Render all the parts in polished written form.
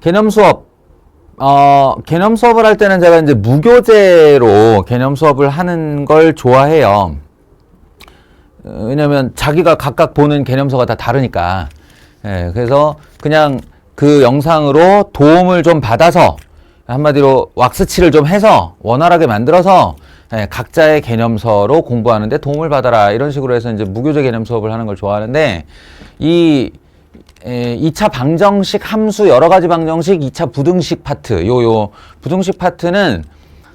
개념 수업, 개념 수업을 할 때는 제가 이제 무교재로 개념 수업을 하는 걸 좋아해요. 왜냐면 자기가 각각 보는 개념서가 다 다르니까. 예, 그래서 그냥 그 영상으로 도움을 좀 받아서 한마디로 왁스칠을 좀 해서 원활하게 만들어서 예, 각자의 개념서로 공부하는데 도움을 받아라 이런 식으로 해서 이제 무교재 개념 수업을 하는 걸 좋아하는데 이 2차 방정식 함수 여러 가지 방정식 2차 부등식 파트 요 부등식 파트는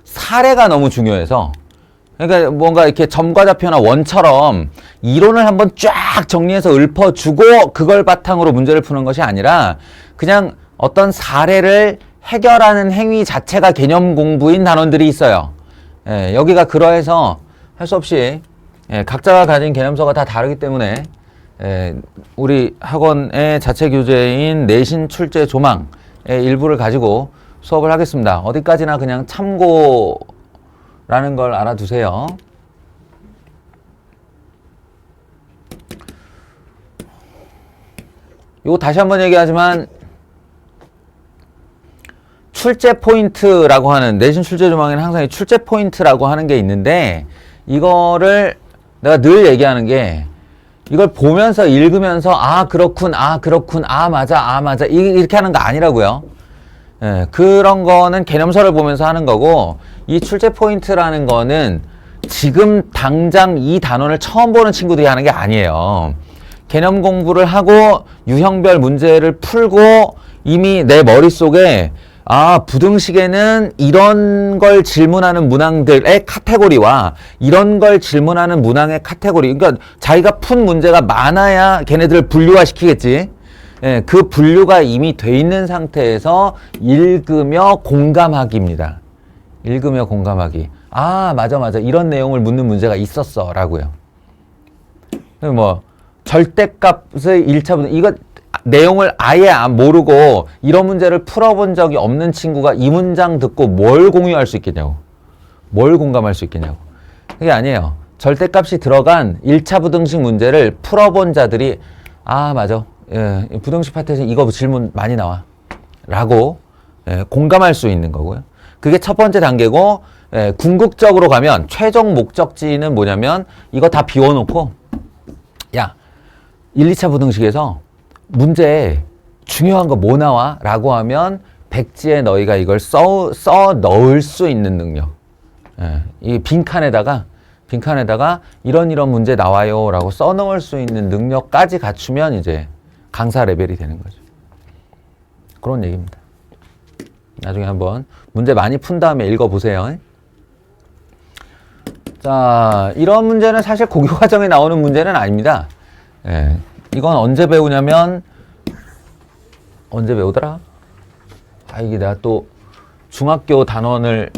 사례가 너무 중요해서 그러니까 뭔가 이렇게 점과 좌표나 원처럼 이론을 한번 쫙 정리해서 읊어주고 그걸 바탕으로 문제를 푸는 것이 아니라 그냥 어떤 사례를 해결하는 행위 자체가 개념 공부인 단원들이 있어요. 예, 여기가 그러해서 할 수 없이 각자가 가진 개념서가 다 다르기 때문에 우리 학원의 자체 교재인 내신 출제 조망의 일부를 가지고 수업을 하겠습니다. 어디까지나 그냥 참고라는 걸 알아두세요. 요거 다시 한번 얘기하지만 출제 포인트라고 하는 내신 출제 조망에는 항상 이 출제 포인트라고 하는 게 있는데 이거를 내가 늘 얘기하는 게 이걸 보면서 읽으면서 아 그렇군 아 맞아 이렇게 하는 거 아니라고요. 예, 그런 거는 개념서를 보면서 하는 거고 이 출제 포인트라는 거는 지금 당장 이 단원을 처음 보는 친구들이 하는 게 아니에요. 개념 공부를 하고 유형별 문제를 풀고 이미 내 머릿속에 부등식에는 이런 걸 질문하는 문항들의 카테고리와 이런 걸 질문하는 문항의 카테고리. 그러니까 자기가 푼 문제가 많아야 걔네들을 분류화 시키겠지. 예, 그 분류가 이미 돼 있는 상태에서 읽으며 공감하기입니다. 읽으며 공감하기. 맞아. 이런 내용을 묻는 문제가 있었어. 라고요. 뭐, 절대값의 1차 분석. 이거 내용을 아예 모르고 이런 문제를 풀어본 적이 없는 친구가 이 문장 듣고 뭘 공유할 수 있겠냐고. 뭘 공감할 수 있겠냐고. 그게 아니에요. 절대값이 들어간 1차 부등식 문제를 풀어본 자들이 맞아. 예, 부등식 파트에서 이거 질문 많이 나와. 라고 공감할 수 있는 거고요. 그게 첫 번째 단계고 궁극적으로 가면 최종 목적지는 뭐냐면 이거 다 비워놓고 야 1, 2차 부등식에서 문제에 중요한 거 뭐 나와? 라고 하면 백지에 너희가 이걸 써 넣을 수 있는 능력. 이 빈칸에다가 이런 문제 나와요 라고 써 넣을 수 있는 능력까지 갖추면 이제 강사 레벨이 되는 거죠. 그런 얘기입니다. 나중에 한번 문제 많이 푼 다음에 읽어보세요. 자, 이런 문제는 사실 고교 과정에 나오는 문제는 아닙니다. 이건 언제 배우냐면 언제 배우더라? 이게 내가 또 중학교 단원을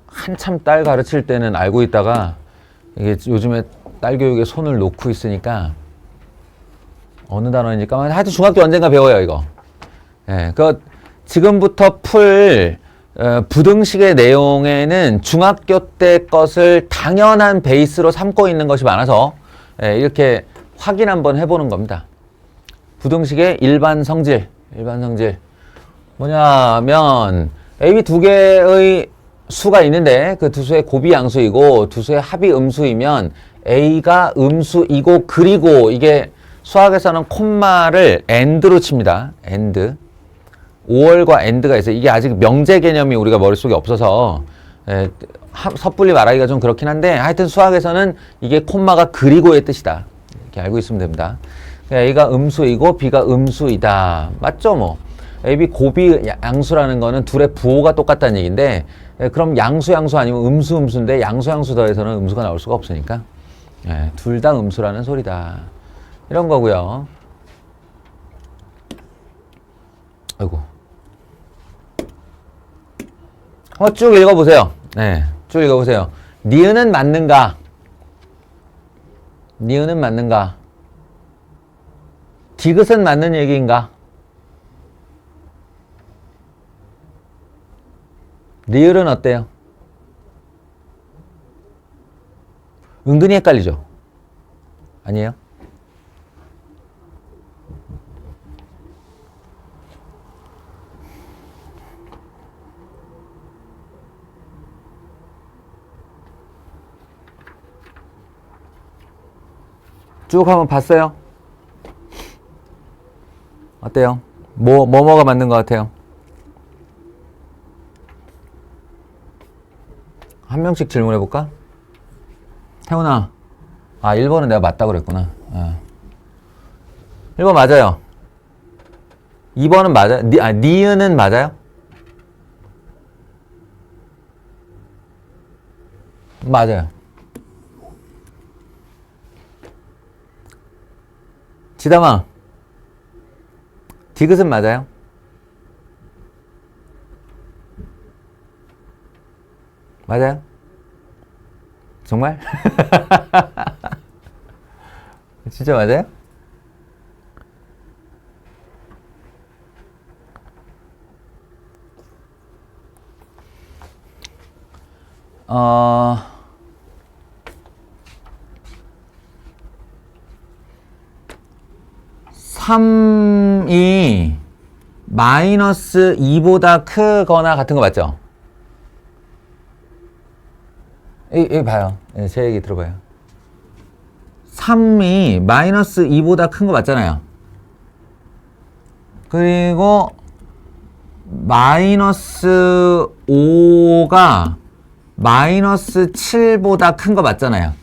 한참 딸 가르칠 때는 알고 있다가 이게 요즘에 딸 교육에 손을 놓고 있으니까 어느 단원인지 까먹었는데 하여튼 중학교 언젠가 배워요 이거. 그 지금부터 풀 부등식의 내용에는 중학교 때 것을 당연한 베이스로 삼고 있는 것이 많아서 이렇게 확인 한번 해보는 겁니다. 부등식의 일반 성질 뭐냐면 AB 두 개의 수가 있는데 그 두 수의 곱이 양수이고 두 수의 합이 음수이면 A가 음수이고 그리고 이게 수학에서는 콤마를 AND로 칩니다. AND 5월과 AND가 있어요. 이게 아직 명제 개념이 우리가 머릿속에 없어서 섣불리 말하기가 좀 그렇긴 한데 하여튼 수학에서는 이게 콤마가 그리고의 뜻이다. 이렇게 알고 있으면 됩니다. A가 음수이고 B가 음수이다. 맞죠 뭐. AB 곱이 양수라는 거는 둘의 부호가 똑같다는 얘기인데 그럼 양수 아니면 음수인데 양수 더해서는 음수가 나올 수가 없으니까 둘 다 음수라는 소리다. 이런 거고요. 아이고. 한번 쭉 읽어보세요. 쭉 읽어보세요. 니은은 맞는가? 디귿은 맞는 얘기인가? 리을은 어때요? 은근히 헷갈리죠? 아니에요? 쭉 한번 봤어요? 어때요? 뭐가 맞는 것 같아요? 한 명씩 질문해볼까? 태훈아. 1번은 내가 맞다고 그랬구나. 1번 맞아요. 2번은 맞아요? 니은은 맞아요? 맞아요. 지담아. 디귿은 맞아요? 맞아요? 정말? 진짜 맞아요? 어... 3이 마이너스 2보다 크거나 같은 거 맞죠? 여기 봐요. 제 얘기 들어봐요. 3이 마이너스 2보다 큰 거 맞잖아요. 그리고 마이너스 5가 마이너스 7보다 큰 거 맞잖아요.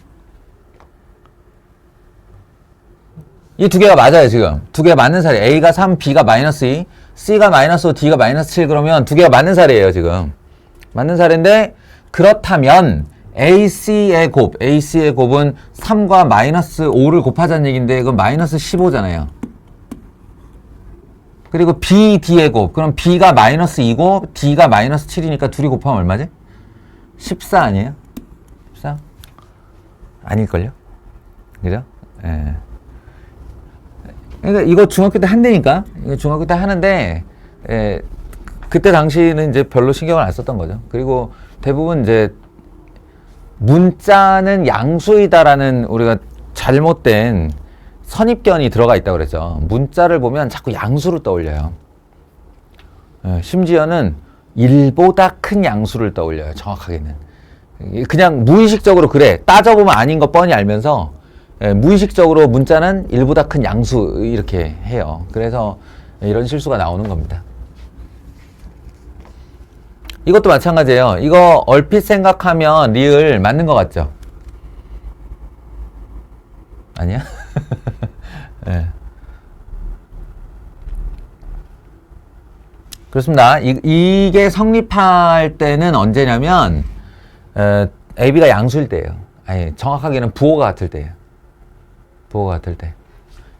이 두 개가 맞아요, 지금. 두 개가 맞는 사례. A가 3, B가 마이너스 2, C가 마이너스 5, D가 마이너스 7 그러면 두 개가 맞는 사례예요, 지금. 맞는 사례인데, 그렇다면 AC의 곱은 3과 마이너스 5를 곱하자는 얘기인데, 그건 마이너스 15잖아요. 그리고 BD의 곱. 그럼 B가 마이너스 2고, D가 마이너스 7이니까 둘이 곱하면 얼마지? 14 아니에요? 14? 아닐걸요? 그죠? 예. 그러니까 이거 중학교 때 한대니까. 이거 중학교 때 하는데, 그때 당시는 이제 별로 신경을 안 썼던 거죠. 그리고 대부분 이제 문자는 양수이다라는 우리가 잘못된 선입견이 들어가 있다고 그랬죠. 문자를 보면 자꾸 양수를 떠올려요. 심지어는 1보다 큰 양수를 떠올려요. 정확하게는. 그냥 무의식적으로 그래. 따져보면 아닌 거 뻔히 알면서 무의식적으로 문자는 1보다 큰 양수 이렇게 해요. 그래서 이런 실수가 나오는 겁니다. 이것도 마찬가지예요. 이거 얼핏 생각하면 리을 맞는 것 같죠? 아니야? 네. 그렇습니다. 이게 성립할 때는 언제냐면 AB가 양수일 때예요. 아니, 정확하게는 부호가 같을 때예요. 부호가 같을 때.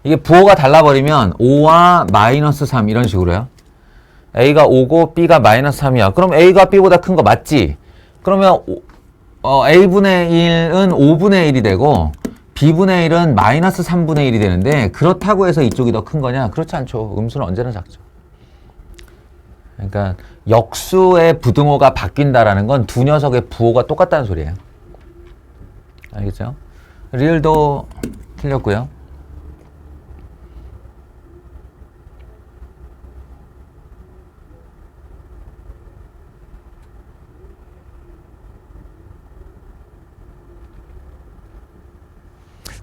이게 부호가 달라버리면 5와 마이너스 3 이런 식으로요. A가 5고 B가 마이너스 3이야. 그럼 A가 B보다 큰 거 맞지? 그러면 A분의 1은 5분의 1이 되고 B분의 1은 마이너스 3분의 1이 되는데 그렇다고 해서 이쪽이 더 큰 거냐? 그렇지 않죠. 음수는 언제나 작죠. 그러니까 역수의 부등호가 바뀐다라는 건 두 녀석의 부호가 똑같다는 소리예요. 알겠죠? 리을도 틀렸고요.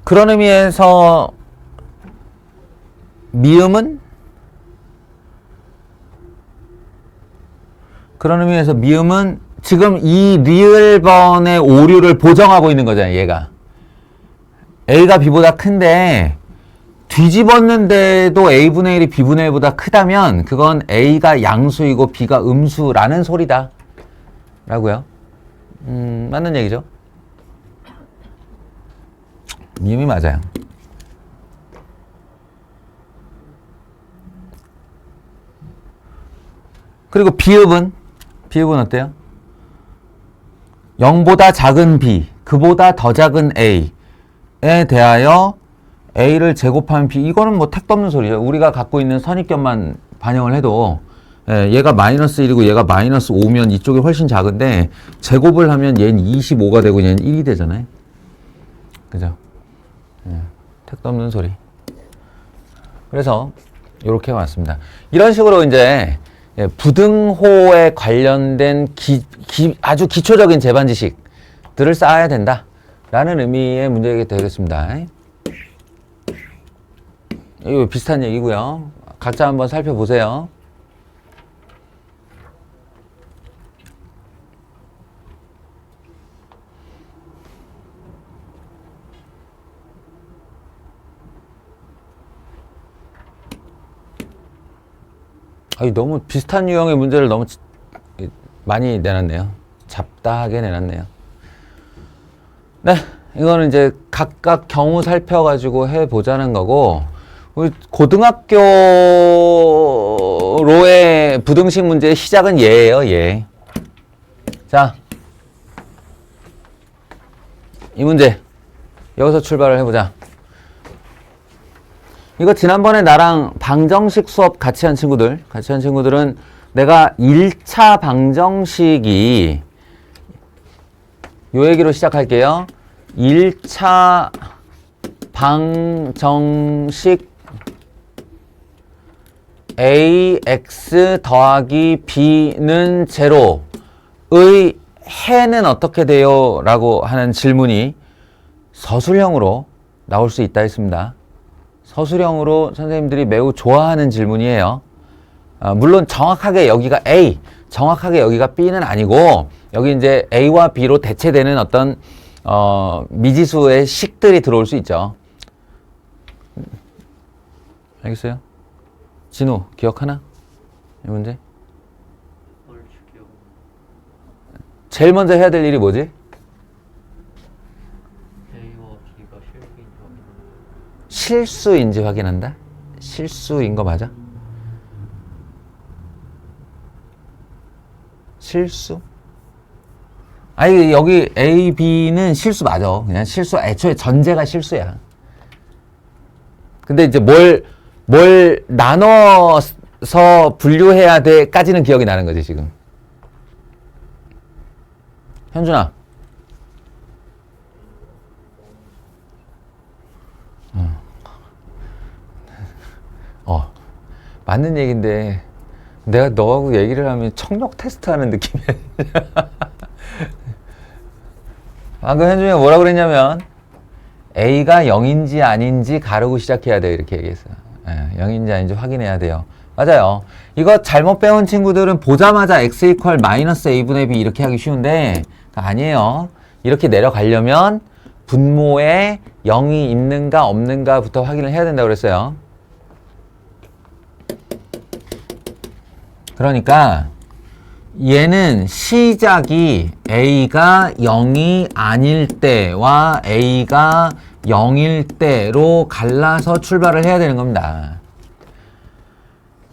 그런 의미에서 미음은 지금 이 리을번의 오류를 보정하고 있는 거잖아요. 얘가 A가 B보다 큰데 뒤집었는데도 A분의 1이 B분의 1보다 크다면 그건 A가 양수이고 B가 음수라는 소리다 라고요. 맞는 얘기죠. 미음이 맞아요. 그리고 비읍은 어때요? 0보다 작은 B, 그보다 더 작은 A에 대하여 A를 제곱하면 B. 이거는 뭐 택도 없는 소리죠. 우리가 갖고 있는 선입견만 반영을 해도 얘가 마이너스 1이고 얘가 마이너스 5면 이쪽이 훨씬 작은데 제곱을 하면 얘는 25가 되고 얘는 1이 되잖아요. 그죠? 택도 없는 소리. 그래서 이렇게 왔습니다. 이런 식으로 이제 부등호에 관련된 아주 기초적인 재반 지식들을 쌓아야 된다라는 의미의 문제가 되겠습니다. 이거 비슷한 얘기고요. 각자 한번 살펴보세요. 아니, 너무 비슷한 유형의 문제를 너무 많이 내놨네요. 잡다하게 내놨네요. 네, 이거는 이제 각각 경우 살펴가지고 해보자는 거고, 우리 고등학교로의 부등식 문제의 시작은 얘예요, 얘. 자, 이 문제 여기서 출발을 해보자. 이거 지난번에 나랑 방정식 수업 같이 한 친구들은 내가 1차 방정식이 요 얘기로 시작할게요. 1차 방정식 ax 더하기 b는 제로의 해는 어떻게 돼요? 라고 하는 질문이 서술형으로 나올 수 있다 했습니다. 서술형으로 선생님들이 매우 좋아하는 질문이에요. 물론 정확하게 여기가 A, 정확하게 여기가 B는 아니고 여기 이제 A와 B로 대체되는 어떤 미지수의 식들이 들어올 수 있죠. 알겠어요? 진우 기억하나? 이 문제? 제일 먼저 해야 될 일이 뭐지? 실수인지 확인한다? 실수인 거 맞아? 실수? 아니, 여기 A, B는 실수 맞아. 그냥 실수, 애초에 전제가 실수야. 근데 이제 뭘 나눠서 분류해야 돼까지는 기억이 나는 거지, 지금. 현준아. 맞는 얘기인데 내가 너하고 얘기를 하면 청력 테스트 하는 느낌이야. 방금 현준이가 뭐라고 그랬냐면 A가 0인지 아닌지 가르고 시작해야 돼요. 이렇게 얘기했어요. 0인지 아닌지 확인해야 돼요. 맞아요. 이거 잘못 배운 친구들은 보자마자 x 이퀄 마이너스 a분의 b 이렇게 하기 쉬운데 아니에요. 이렇게 내려가려면 분모에 0이 있는가 없는가부터 확인을 해야 된다고 그랬어요. 그러니까 얘는 시작이 a가 0이 아닐 때와 a가 0일 때로 갈라서 출발을 해야 되는 겁니다.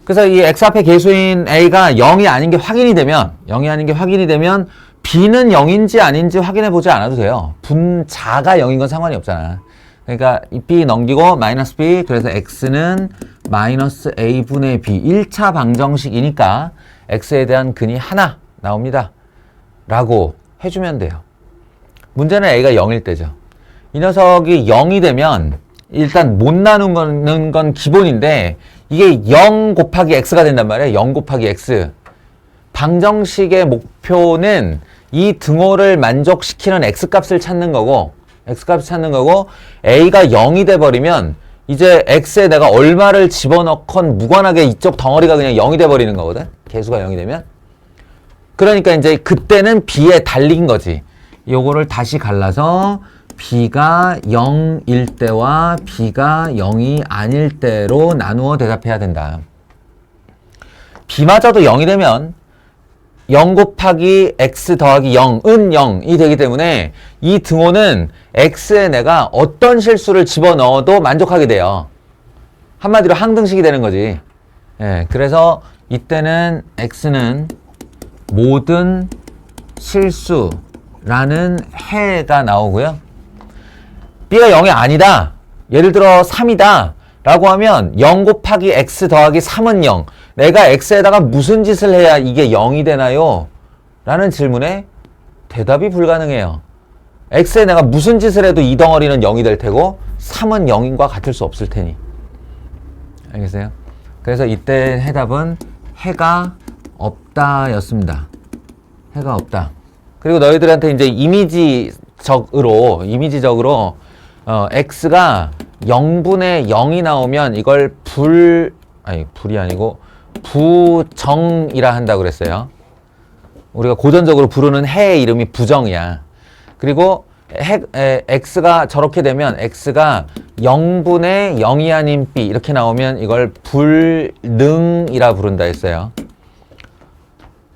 그래서 이 x 앞에 계수인 a가 0이 아닌 게 확인이 되면 b는 0인지 아닌지 확인해 보지 않아도 돼요. 분자가 0인 건 상관이 없잖아. 그러니까 이 b 넘기고 마이너스 b, 그래서 x는 마이너스 a분의 b 1차 방정식이니까 x에 대한 근이 하나 나옵니다 라고 해주면 돼요. 문제는 a가 0일 때죠. 이 녀석이 0이 되면 일단 못 나누는 건 기본인데 이게 0 곱하기 x가 된단 말이에요. 0 곱하기 x. 방정식의 목표는 이 등호를 만족시키는 x값을 찾는 거고 a가 0이 돼버리면 이제 x에 내가 얼마를 집어넣건 무관하게 이쪽 덩어리가 그냥 0이 돼버리는 거거든. 개수가 0이 되면. 그러니까 이제 그때는 b에 달린 거지. 요거를 다시 갈라서 b가 0일 때와 b가 0이 아닐 때로 나누어 대답해야 된다. b마저도 0이 되면 0 곱하기 x 더하기 0은 0이 되기 때문에 이 등호는 x에 내가 어떤 실수를 집어넣어도 만족하게 돼요. 한마디로 항등식이 되는 거지. 예, 그래서 이때는 x는 모든 실수라는 해가 나오고요. b가 0이 아니다. 예를 들어 3이다. 라고 하면 0 곱하기 x 더하기 3은 0. 내가 x에다가 무슨 짓을 해야 이게 0이 되나요? 라는 질문에 대답이 불가능해요. x에 내가 무슨 짓을 해도 이 덩어리는 0이 될 테고 3은 0인과 같을 수 없을 테니. 알겠어요? 그래서 이때 해답은 해가 없다 였습니다. 해가 없다. 그리고 너희들한테 이제 이미지적으로 x가 0분의 0이 나오면 이걸 불이 아니고 부정이라 한다고 그랬어요. 우리가 고전적으로 부르는 해의 이름이 부정이야. 그리고 x가 저렇게 되면 x가 0분의 0이 아닌 b 이렇게 나오면 이걸 불능이라 부른다 했어요.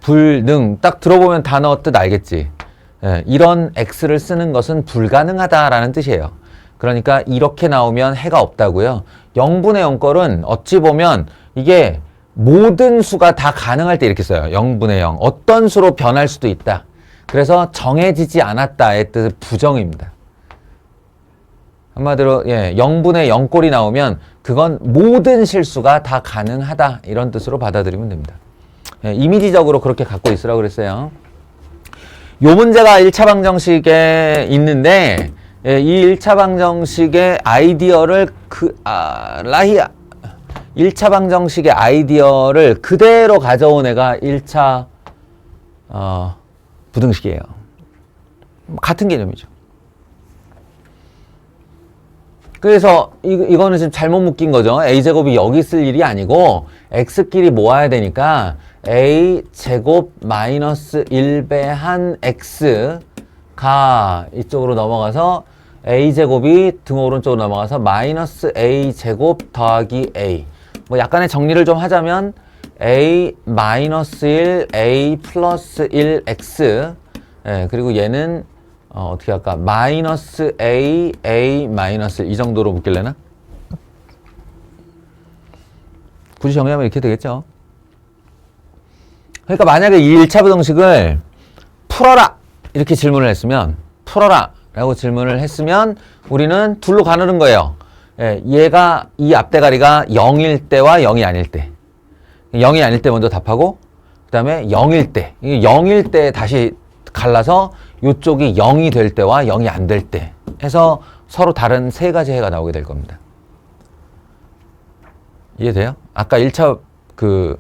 불능. 딱 들어보면 단어 뜻 알겠지? 이런 x를 쓰는 것은 불가능하다라는 뜻이에요. 그러니까 이렇게 나오면 해가 없다고요. 0분의 0 걸은 어찌 보면 이게 모든 수가 다 가능할 때 이렇게 써요. 0분의 0. 어떤 수로 변할 수도 있다. 그래서 정해지지 않았다의 뜻은 부정입니다. 한마디로 0분의 0꼴이 나오면 그건 모든 실수가 다 가능하다. 이런 뜻으로 받아들이면 됩니다. 이미지적으로 그렇게 갖고 있으라고 그랬어요. 요 문제가 1차 방정식에 있는데 이 1차 방정식의 아이디어를 1차 방정식의 아이디어를 그대로 가져온 애가 1차 부등식이에요. 같은 개념이죠. 그래서 이거는 지금 잘못 묶인 거죠. a제곱이 여기 쓸 일이 아니고 x끼리 모아야 되니까 a제곱 마이너스 1배한 x가 이쪽으로 넘어가서 a제곱이 등 오른쪽으로 넘어가서 마이너스 a제곱 더하기 a. 뭐 약간의 정리를 좀 하자면 a 마이너스 1, a 플러스 1 x. 그리고 얘는 어떻게 할까? 마이너스 a, a 마이너스 1. 이 정도로 묶일래나? 굳이 정리하면 이렇게 되겠죠. 그러니까 만약에 이 1차 부등식을 풀어라! 이렇게 질문을 했으면 풀어라! 라고 질문을 했으면 우리는 둘로 가누는 거예요. 얘가 이 앞대가리가 0일 때와 0이 아닐 때. 0이 아닐 때 먼저 답하고 그 다음에 0일 때. 0일 때 다시 갈라서 이쪽이 0이 될 때와 0이 안 될 때 해서 서로 다른 세 가지 해가 나오게 될 겁니다. 이해돼요? 아까 1차 그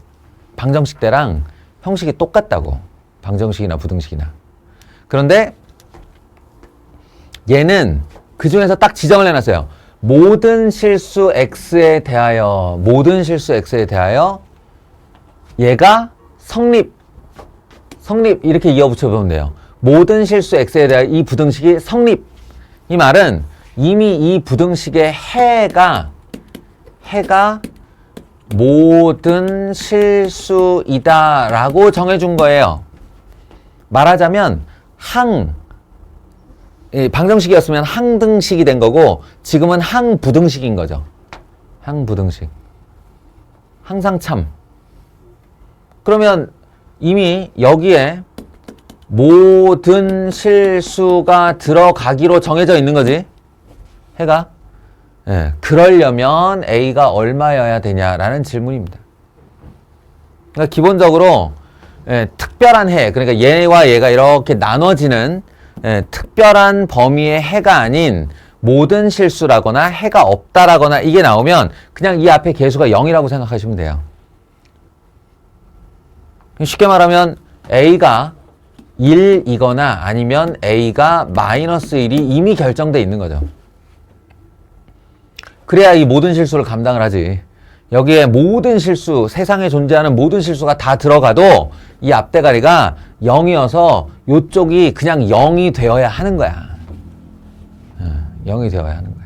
방정식 때랑 형식이 똑같다고. 방정식이나 부등식이나. 그런데 얘는 그 중에서 딱 지정을 해놨어요. 모든 실수 x에 대하여 얘가 성립 이렇게 이어붙여 보면 돼요. 모든 실수 x에 대하여 이 부등식이 성립. 이 말은 이미 이 부등식의 해가 모든 실수이다 라고 정해준 거예요. 말하자면 방정식이었으면 항등식이 된 거고 지금은 항부등식인 거죠. 항부등식. 항상 참. 그러면 이미 여기에 모든 실수가 들어가기로 정해져 있는 거지. 해가. 그러려면 A가 얼마여야 되냐라는 질문입니다. 그러니까 기본적으로 특별한 해, 그러니까 얘와 얘가 이렇게 나눠지는 특별한 범위의 해가 아닌 모든 실수라거나 해가 없다라거나 이게 나오면 그냥 이 앞에 개수가 0이라고 생각하시면 돼요. 쉽게 말하면 A가 1이거나 아니면 A가 마이너스 1이 이미 결정돼 있는 거죠. 그래야 이 모든 실수를 감당을 하지. 여기에 모든 실수, 세상에 존재하는 모든 실수가 다 들어가도 이 앞대가리가 0이어서 이쪽이 그냥 0이 되어야 하는 거야. 0이 되어야 하는 거야.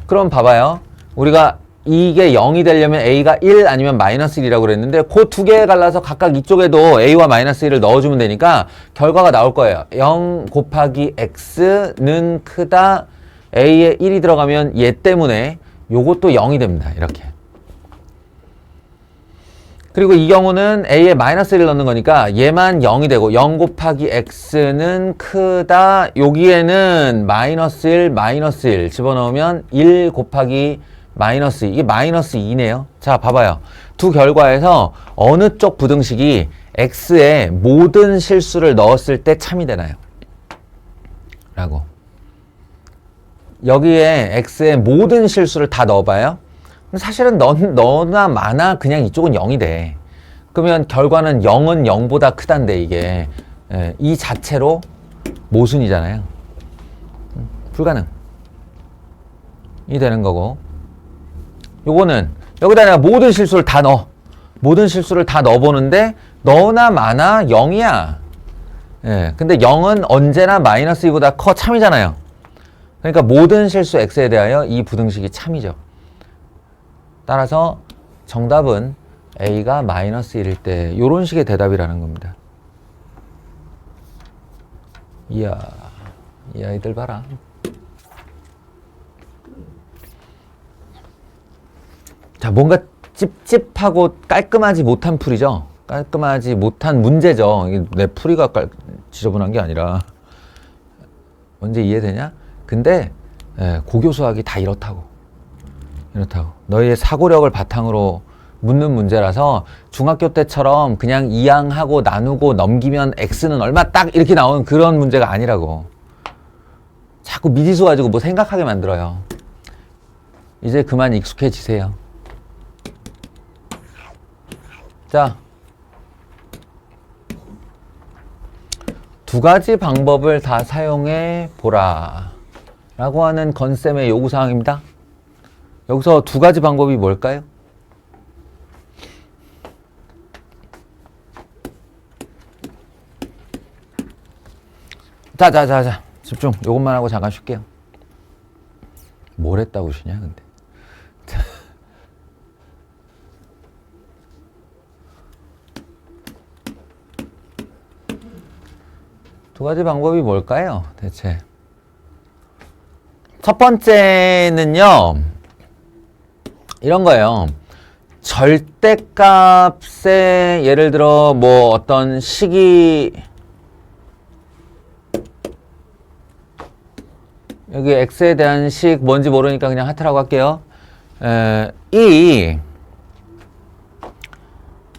그럼 봐봐요. 우리가 이게 0이 되려면 A가 1 아니면 마이너스 1이라고 그랬는데 그 두 개에 갈라서 각각 이쪽에도 A와 마이너스 1을 넣어주면 되니까 결과가 나올 거예요. 0 곱하기 X는 크다. A에 1이 들어가면 얘 때문에 요것도 0이 됩니다. 이렇게. 그리고 이 경우는 A에 마이너스 1을 넣는 거니까 얘만 0이 되고 0 곱하기 X는 크다. 여기에는 마이너스 1 집어넣으면 1 곱하기 마이너스 2. 이게 마이너스 2네요. 자, 봐봐요. 두 결과에서 어느 쪽 부등식이 X에 모든 실수를 넣었을 때 참이 되나요? 라고. 여기에 X에 모든 실수를 다 넣어봐요. 사실은 너나 마나 그냥 이쪽은 0이 돼. 그러면 결과는 0은 0보다 크단데 이게 이 자체로 모순이잖아요. 불가능. 되는 거고, 요거는 여기다 내가 모든 실수를 다 넣어. 모든 실수를 다 넣어보는데 너나 마나 0이야. 예, 근데 0은 언제나 마이너스 2보다 커 참이잖아요. 그러니까 모든 실수 x에 대하여 이 부등식이 참이죠. 따라서 정답은 a가 마이너스 1일 때 요런 식의 대답이라는 겁니다. 이야, 이 아이들 봐라. 자, 뭔가 찝찝하고 깔끔하지 못한 풀이죠. 깔끔하지 못한 문제죠. 이게 내 풀이가 지저분한 게 아니라. 언제 이해되냐? 근데 고교 수학이 다 이렇다고. 너희의 사고력을 바탕으로 묻는 문제라서 중학교 때처럼 그냥 이항하고 나누고 넘기면 x는 얼마 딱 이렇게 나오는 그런 문제가 아니라고. 자꾸 미지수 가지고 뭐 생각하게 만들어요. 이제 그만 익숙해지세요. 자, 두 가지 방법을 다 사용해 보라 라고 하는 건쌤의 요구사항입니다. 여기서 두 가지 방법이 뭘까요? 자, 집중. 요것만 하고 잠깐 쉴게요. 뭘 했다고 쉬냐, 근데. 두 가지 방법이 뭘까요, 대체? 첫 번째는요, 이런 거예요. 절대값에 예를 들어 뭐 어떤 식이 여기 x에 대한 식 뭔지 모르니까 그냥 하트라고 할게요. 이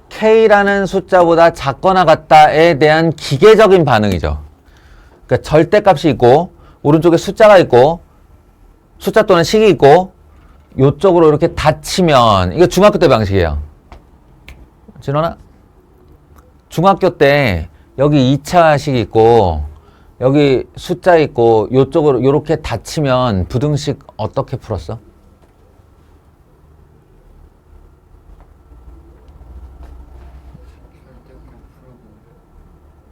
k라는 숫자보다 작거나 같다에 대한 기계적인 반응이죠. 그러니까 절대값이 있고 오른쪽에 숫자가 있고 숫자 또는 식이 있고 요쪽으로 이렇게 닫히면 이거 중학교 때 방식이에요. 진원아? 중학교 때 여기 2차 식이 있고 여기 숫자 있고 요쪽으로 요렇게 닫히면 부등식 어떻게 풀었어?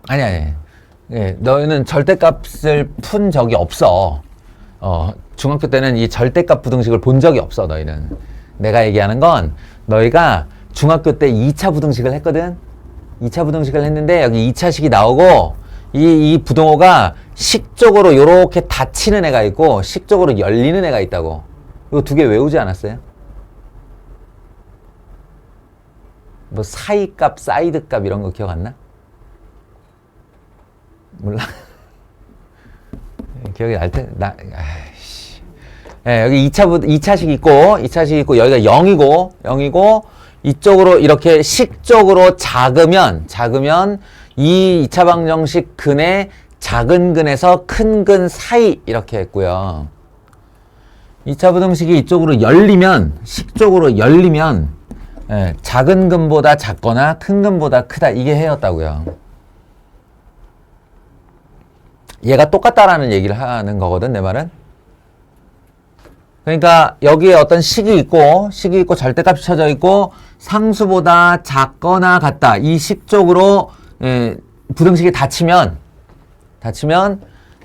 아니. 예, 너희는 절대값을 푼 적이 없어. 중학교 때는 이 절대값 부등식을 본 적이 없어, 너희는. 내가 얘기하는 건 너희가 중학교 때 2차 부등식을 했거든? 2차 부등식을 했는데 여기 2차식이 나오고 이 부등호가 식적으로 요렇게 닫히는 애가 있고 식적으로 열리는 애가 있다고. 이거 두 개 외우지 않았어요? 뭐 사이값, 사이드값 이런 거 기억 안 나? 몰라? 기억이 날 때, 아이씨. 예, 여기 2차식 있고, 여기가 0이고, 이쪽으로 이렇게 식적으로 작으면, 이 2차 방정식 근의 작은 근에서 큰 근 사이, 이렇게 했고요. 2차 부등식이 이쪽으로 열리면, 식적으로 열리면, 예, 작은 근보다 작거나 큰 근보다 크다. 이게 해였다고요. 얘가 똑같다라는 얘기를 하는 거거든, 내 말은. 그러니까 여기에 어떤 식이 있고 절대값이 쳐져 있고 상수보다 작거나 같다. 이 식적으로 부등식이 닫히면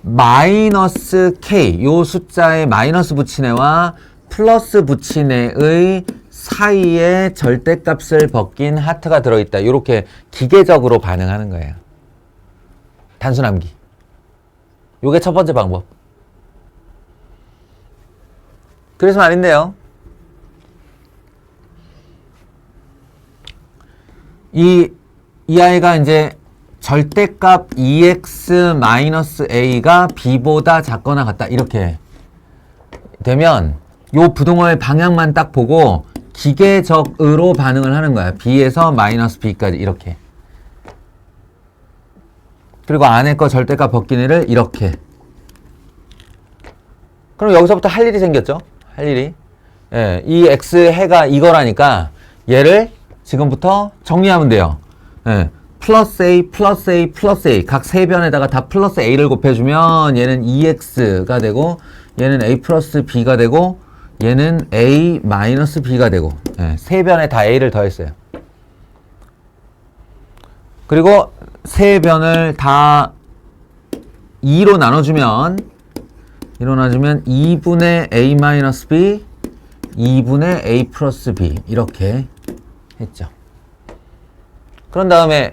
마이너스 k 요 숫자에 마이너스 붙인 애와 플러스 붙인 애의 사이에 절대값을 벗긴 하트가 들어있다. 이렇게 기계적으로 반응하는 거예요. 단순함기. 요게 첫 번째 방법. 그래서 말인데요. 이 아이가 이제 절대값 2x-a가 b보다 작거나 같다. 이렇게 되면 요 부등호의 방향만 딱 보고 기계적으로 반응을 하는 거야. b에서 마이너스 b까지 이렇게. 그리고 안에 거 절대값 벗긴 애를 이렇게. 그럼 여기서부터 할 일이 생겼죠? 할 일이. 예, 이 x 해가 이거라니까 얘를 지금부터 정리하면 돼요. 예, 플러스 a, 플러스 a, 플러스 a. 각 세 변에다가 다 플러스 a를 곱해주면 얘는 2x가 되고 얘는 a 플러스 b가 되고 얘는 A 마이너스 B가 되고, 예, 세 변에 다 A를 더했어요. 그리고 세 변을 다 2로 나눠주면 2분의 A 마이너스 B, 2분의 A 플러스 B 이렇게 했죠. 그런 다음에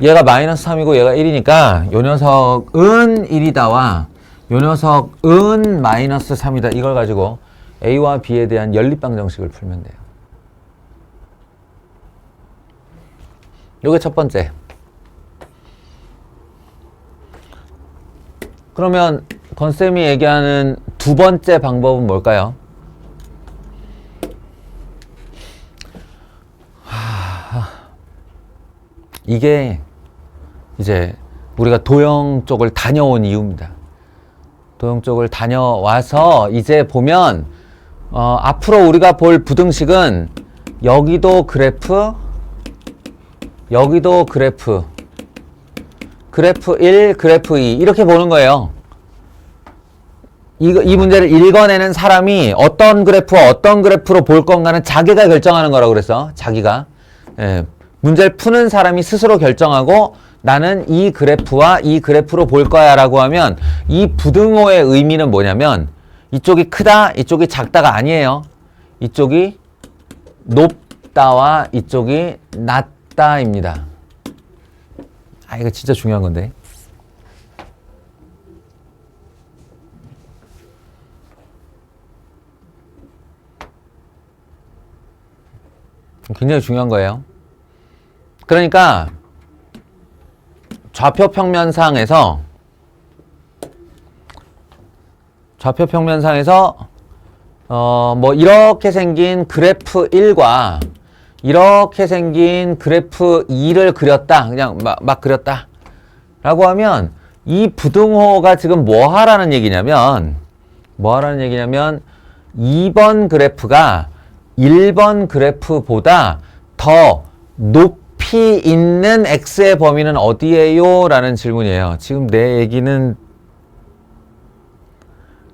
얘가 마이너스 3이고 얘가 1이니까 요 녀석은 1이다와 요 녀석은 마이너스 3이다. 이걸 가지고 A와 B에 대한 연립방정식을 풀면 돼요. 요게 첫 번째. 그러면 건쌤이 얘기하는 두 번째 방법은 뭘까요? 이게 이제 우리가 도형 쪽을 다녀온 이유입니다. 도형 쪽을 다녀와서 이제 보면 앞으로 우리가 볼 부등식은 여기도 그래프, 여기도 그래프, 그래프 1, 그래프 2 이렇게 보는 거예요. 이 문제를 읽어내는 사람이 어떤 그래프와 어떤 그래프로 볼 건가는 자기가 결정하는 거라고 그랬어. 자기가. 예, 문제를 푸는 사람이 스스로 결정하고 나는 이 그래프와 이 그래프로 볼 거야 라고 하면 이 부등호의 의미는 뭐냐면 이쪽이 크다, 이쪽이 작다가 아니에요. 이쪽이 높다와 이쪽이 낮다입니다. 아, 이거 진짜 중요한 건데. 굉장히 중요한 거예요. 그러니까 좌표평면상에서 뭐 이렇게 생긴 그래프 1과 이렇게 생긴 그래프 2를 그렸다. 그냥 막 그렸다. 라고 하면 이 부등호가 지금 뭐 하라는 얘기냐면 2번 그래프가 1번 그래프보다 더 높이 있는 x의 범위는 어디예요? 라는 질문이에요. 지금 내 얘기는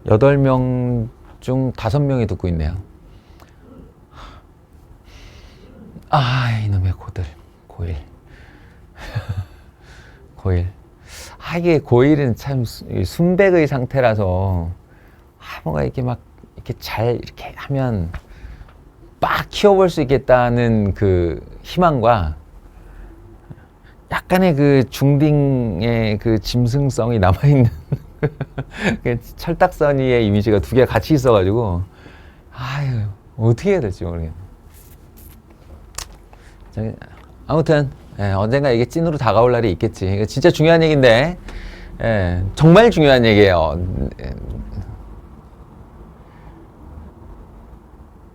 8명 중 5명이 듣고 있네요. 아, 이놈의 고들. 고1. 고1. 아, 이게 고1은 참 순백의 상태라서, 뭔가 이렇게 막, 이렇게 잘, 이렇게 하면, 빡 키워볼 수 있겠다는 그 희망과, 약간의 그 중딩의 그 짐승성이 남아있는, 철딱서니의 이미지가 두 개가 같이 있어가지고, 아유, 어떻게 해야 될지 모르겠네. 아무튼 언젠가 이게 찐으로 다가올 날이 있겠지. 이거 진짜 중요한 얘기인데 정말 중요한 얘기예요.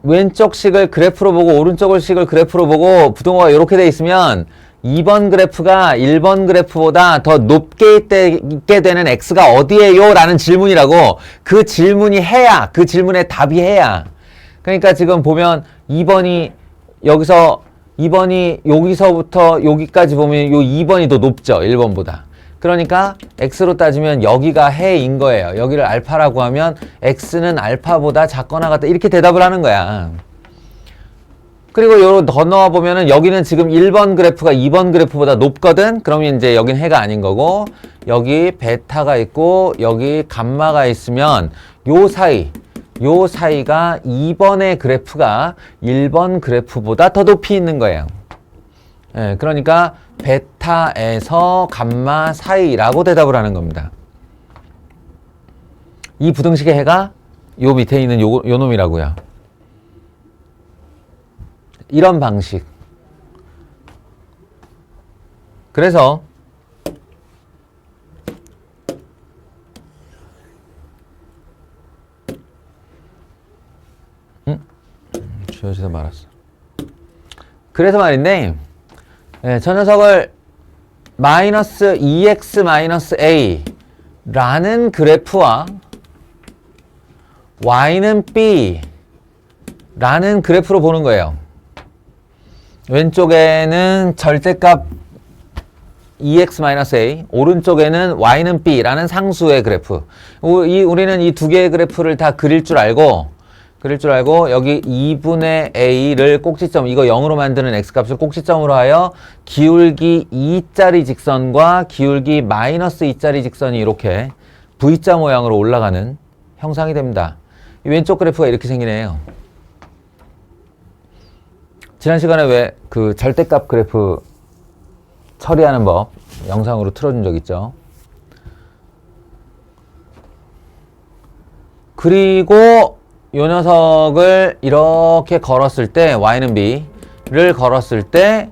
왼쪽 식을 그래프로 보고 오른쪽 식을 그래프로 보고 부등호가 이렇게 돼 있으면 2번 그래프가 1번 그래프보다 더 높게 있게 되는 x가 어디예요? 라는 질문이라고. 그 질문이 해야, 그 질문에 답이 해야. 그러니까 지금 보면 2번이 여기서부터 여기까지 보면 요 2번이 더 높죠. 1번보다. 그러니까 x로 따지면 여기가 해인 거예요. 여기를 알파라고 하면 x는 알파보다 작거나 같다. 이렇게 대답을 하는 거야. 그리고 요로 더 넣어 보면은 여기는 지금 1번 그래프가 2번 그래프보다 높거든. 그러면 이제 여긴 해가 아닌 거고 여기 베타가 있고 여기 감마가 있으면 요 사이가 2번의 그래프가 1번 그래프보다 더 높이 있는 거예요. 그러니까 베타에서 감마 사이라고 대답을 하는 겁니다. 이 부등식의 해가 요 밑에 있는 요 놈이라고요. 이런 방식. 그래서 주어지다 말았어. 그래서 말인데 저 녀석을 마이너스 2x 마이너스 a 라는 그래프와 y는 b 라는 그래프로 보는 거예요. 왼쪽에는 절대값 2x 마이너스 a, 오른쪽에는 y는 b 라는 상수의 그래프. 우리는 이 두 개의 그래프를 다 그릴 줄 알고 그럴 줄 알고 여기 2분의 a를 꼭지점, 이거 0으로 만드는 x값을 꼭지점으로 하여 기울기 2짜리 직선과 기울기 마이너스 2짜리 직선이 이렇게 V자 모양으로 올라가는 형상이 됩니다. 이 왼쪽 그래프가 이렇게 생기네요. 지난 시간에 왜 그 절대값 그래프 처리하는 법 영상으로 틀어준 적 있죠. 그리고 이 녀석을 이렇게 걸었을 때 y는 b를 걸었을 때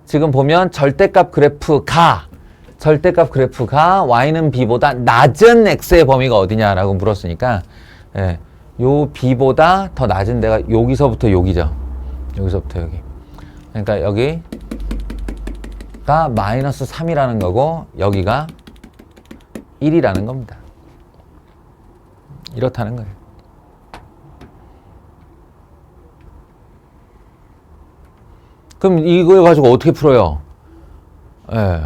지금 보면 절대값 그래프가 y는 b보다 낮은 x의 범위가 어디냐라고 물었으니까 예, 요 b보다 더 낮은 데가 여기서부터 여기죠. 여기서부터 여기. 그러니까 여기가 마이너스 3이라는 거고 여기가 1이라는 겁니다. 이렇다는 거예요. 그럼 이걸 가지고 어떻게 풀어요? 예,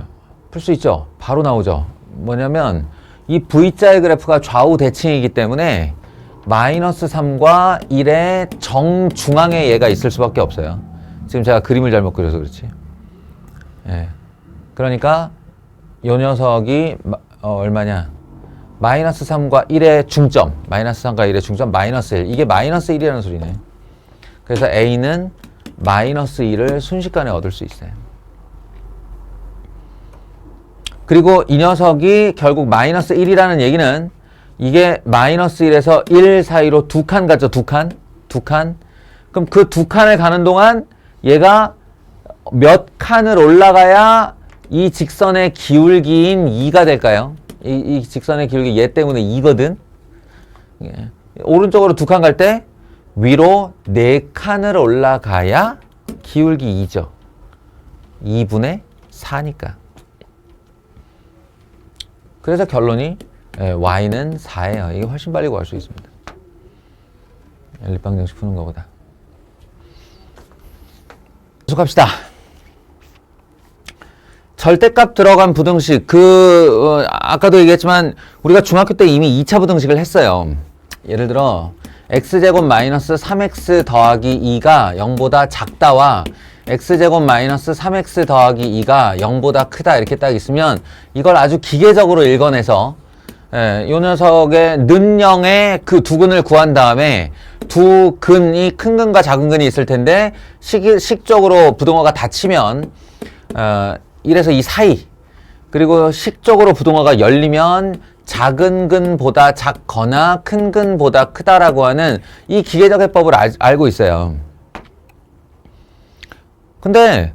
풀 수 있죠. 바로 나오죠. 뭐냐면 이 V자의 그래프가 좌우 대칭이기 때문에 마이너스 3과 1의 정중앙에 얘가 있을 수밖에 없어요. 지금 제가 그림을 잘못 그려서 그렇지. 예. 그러니까 이 녀석이 얼마냐? 마이너스 3과 1의 중점, 마이너스 3과 1의 중점, 마이너스 1. 이게 마이너스 1이라는 소리네. 그래서 A는 마이너스 1을 순식간에 얻을 수 있어요. 그리고 이 녀석이 결국 마이너스 1이라는 얘기는 이게 마이너스 1에서 1 사이로 두 칸 가죠. 두 칸. 그럼 그 두 칸을 가는 동안 얘가 몇 칸을 올라가야 이 직선의 기울기인 2가 될까요? 이 직선의 기울기 얘 때문에 2거든. 예. 오른쪽으로 두 칸 갈 때 위로 4칸을 올라가야 기울기 2죠. 2분의 4니까. 그래서 결론이 y는 4예요. 이게 훨씬 빨리 구할 수 있습니다. 연립방정식 푸는 것보다. 계속합시다. 절대값 들어간 부등식, 아까도 얘기했지만 우리가 중학교 때 이미 2차 부등식을 했어요. 예를 들어 x제곱 마이너스 3x 더하기 2가 0보다 작다와 x제곱 마이너스 3x 더하기 2가 0보다 크다 이렇게 딱 있으면 이걸 아주 기계적으로 읽어내서 요 녀석의 는영의 그 두 근을 구한 다음에 두 근이 큰 근과 작은 근이 있을 텐데 식적으로 부등호가 닫히면 1에서 2 사이, 그리고 식적으로 부등호가 열리면 작은 근보다 작거나 큰 근보다 크다라고 하는 이 기계적 해법을 알고 있어요. 근데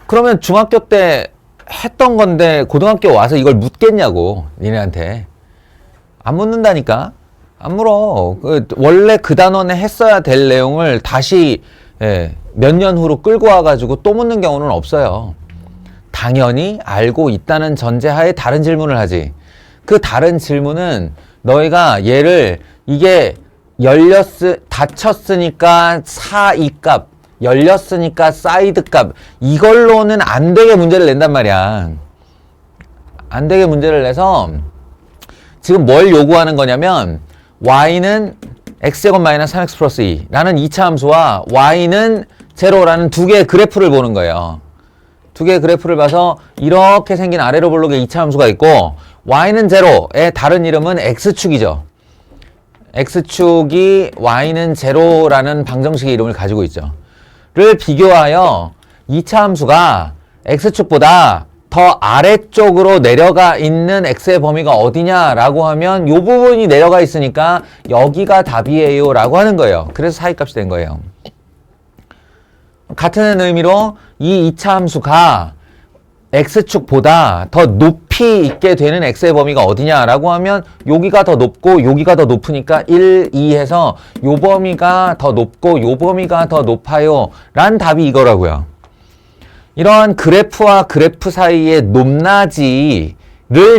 그러면 중학교 때 했던 건데 고등학교 와서 이걸 묻겠냐고, 니네한테. 안 묻는다니까. 안 물어. 원래 그 단원에 했어야 될 내용을 다시 몇 년 후로 끌고 와가지고 또 묻는 경우는 없어요. 당연히 알고 있다는 전제하에 다른 질문을 하지. 그 다른 질문은 너희가 얘를 이게 닫혔으니까 사이 값, 열렸으니까 사이드 값, 이걸로는 안 되게 문제를 낸단 말이야. 안 되게 문제를 내서 지금 뭘 요구하는 거냐면 y는 x제곱 마이너스 3x 플러스 2라는 2차 함수와 y는 제로라는 두 개의 그래프를 보는 거예요. 두 개의 그래프를 봐서 이렇게 생긴 아래로 볼록의 2차 함수가 있고 y는 제로의 다른 이름은 x축이죠. x축이 y는 제로라는 방정식의 이름을 가지고 있죠. 를 비교하여 2차 함수가 x축보다 더 아래쪽으로 내려가 있는 x의 범위가 어디냐라고 하면 이 부분이 내려가 있으니까 여기가 답이에요 라고 하는 거예요. 그래서 사이값이 된 거예요. 같은 의미로 이 2차 함수가 x축보다 더 높이 있게 되는 x의 범위가 어디냐라고 하면 여기가 더 높고 여기가 더 높으니까 1, 2 해서 요 범위가 더 높고 요 범위가 더 높아요 란 답이 이거라고요. 이러한 그래프와 그래프 사이의 높낮이를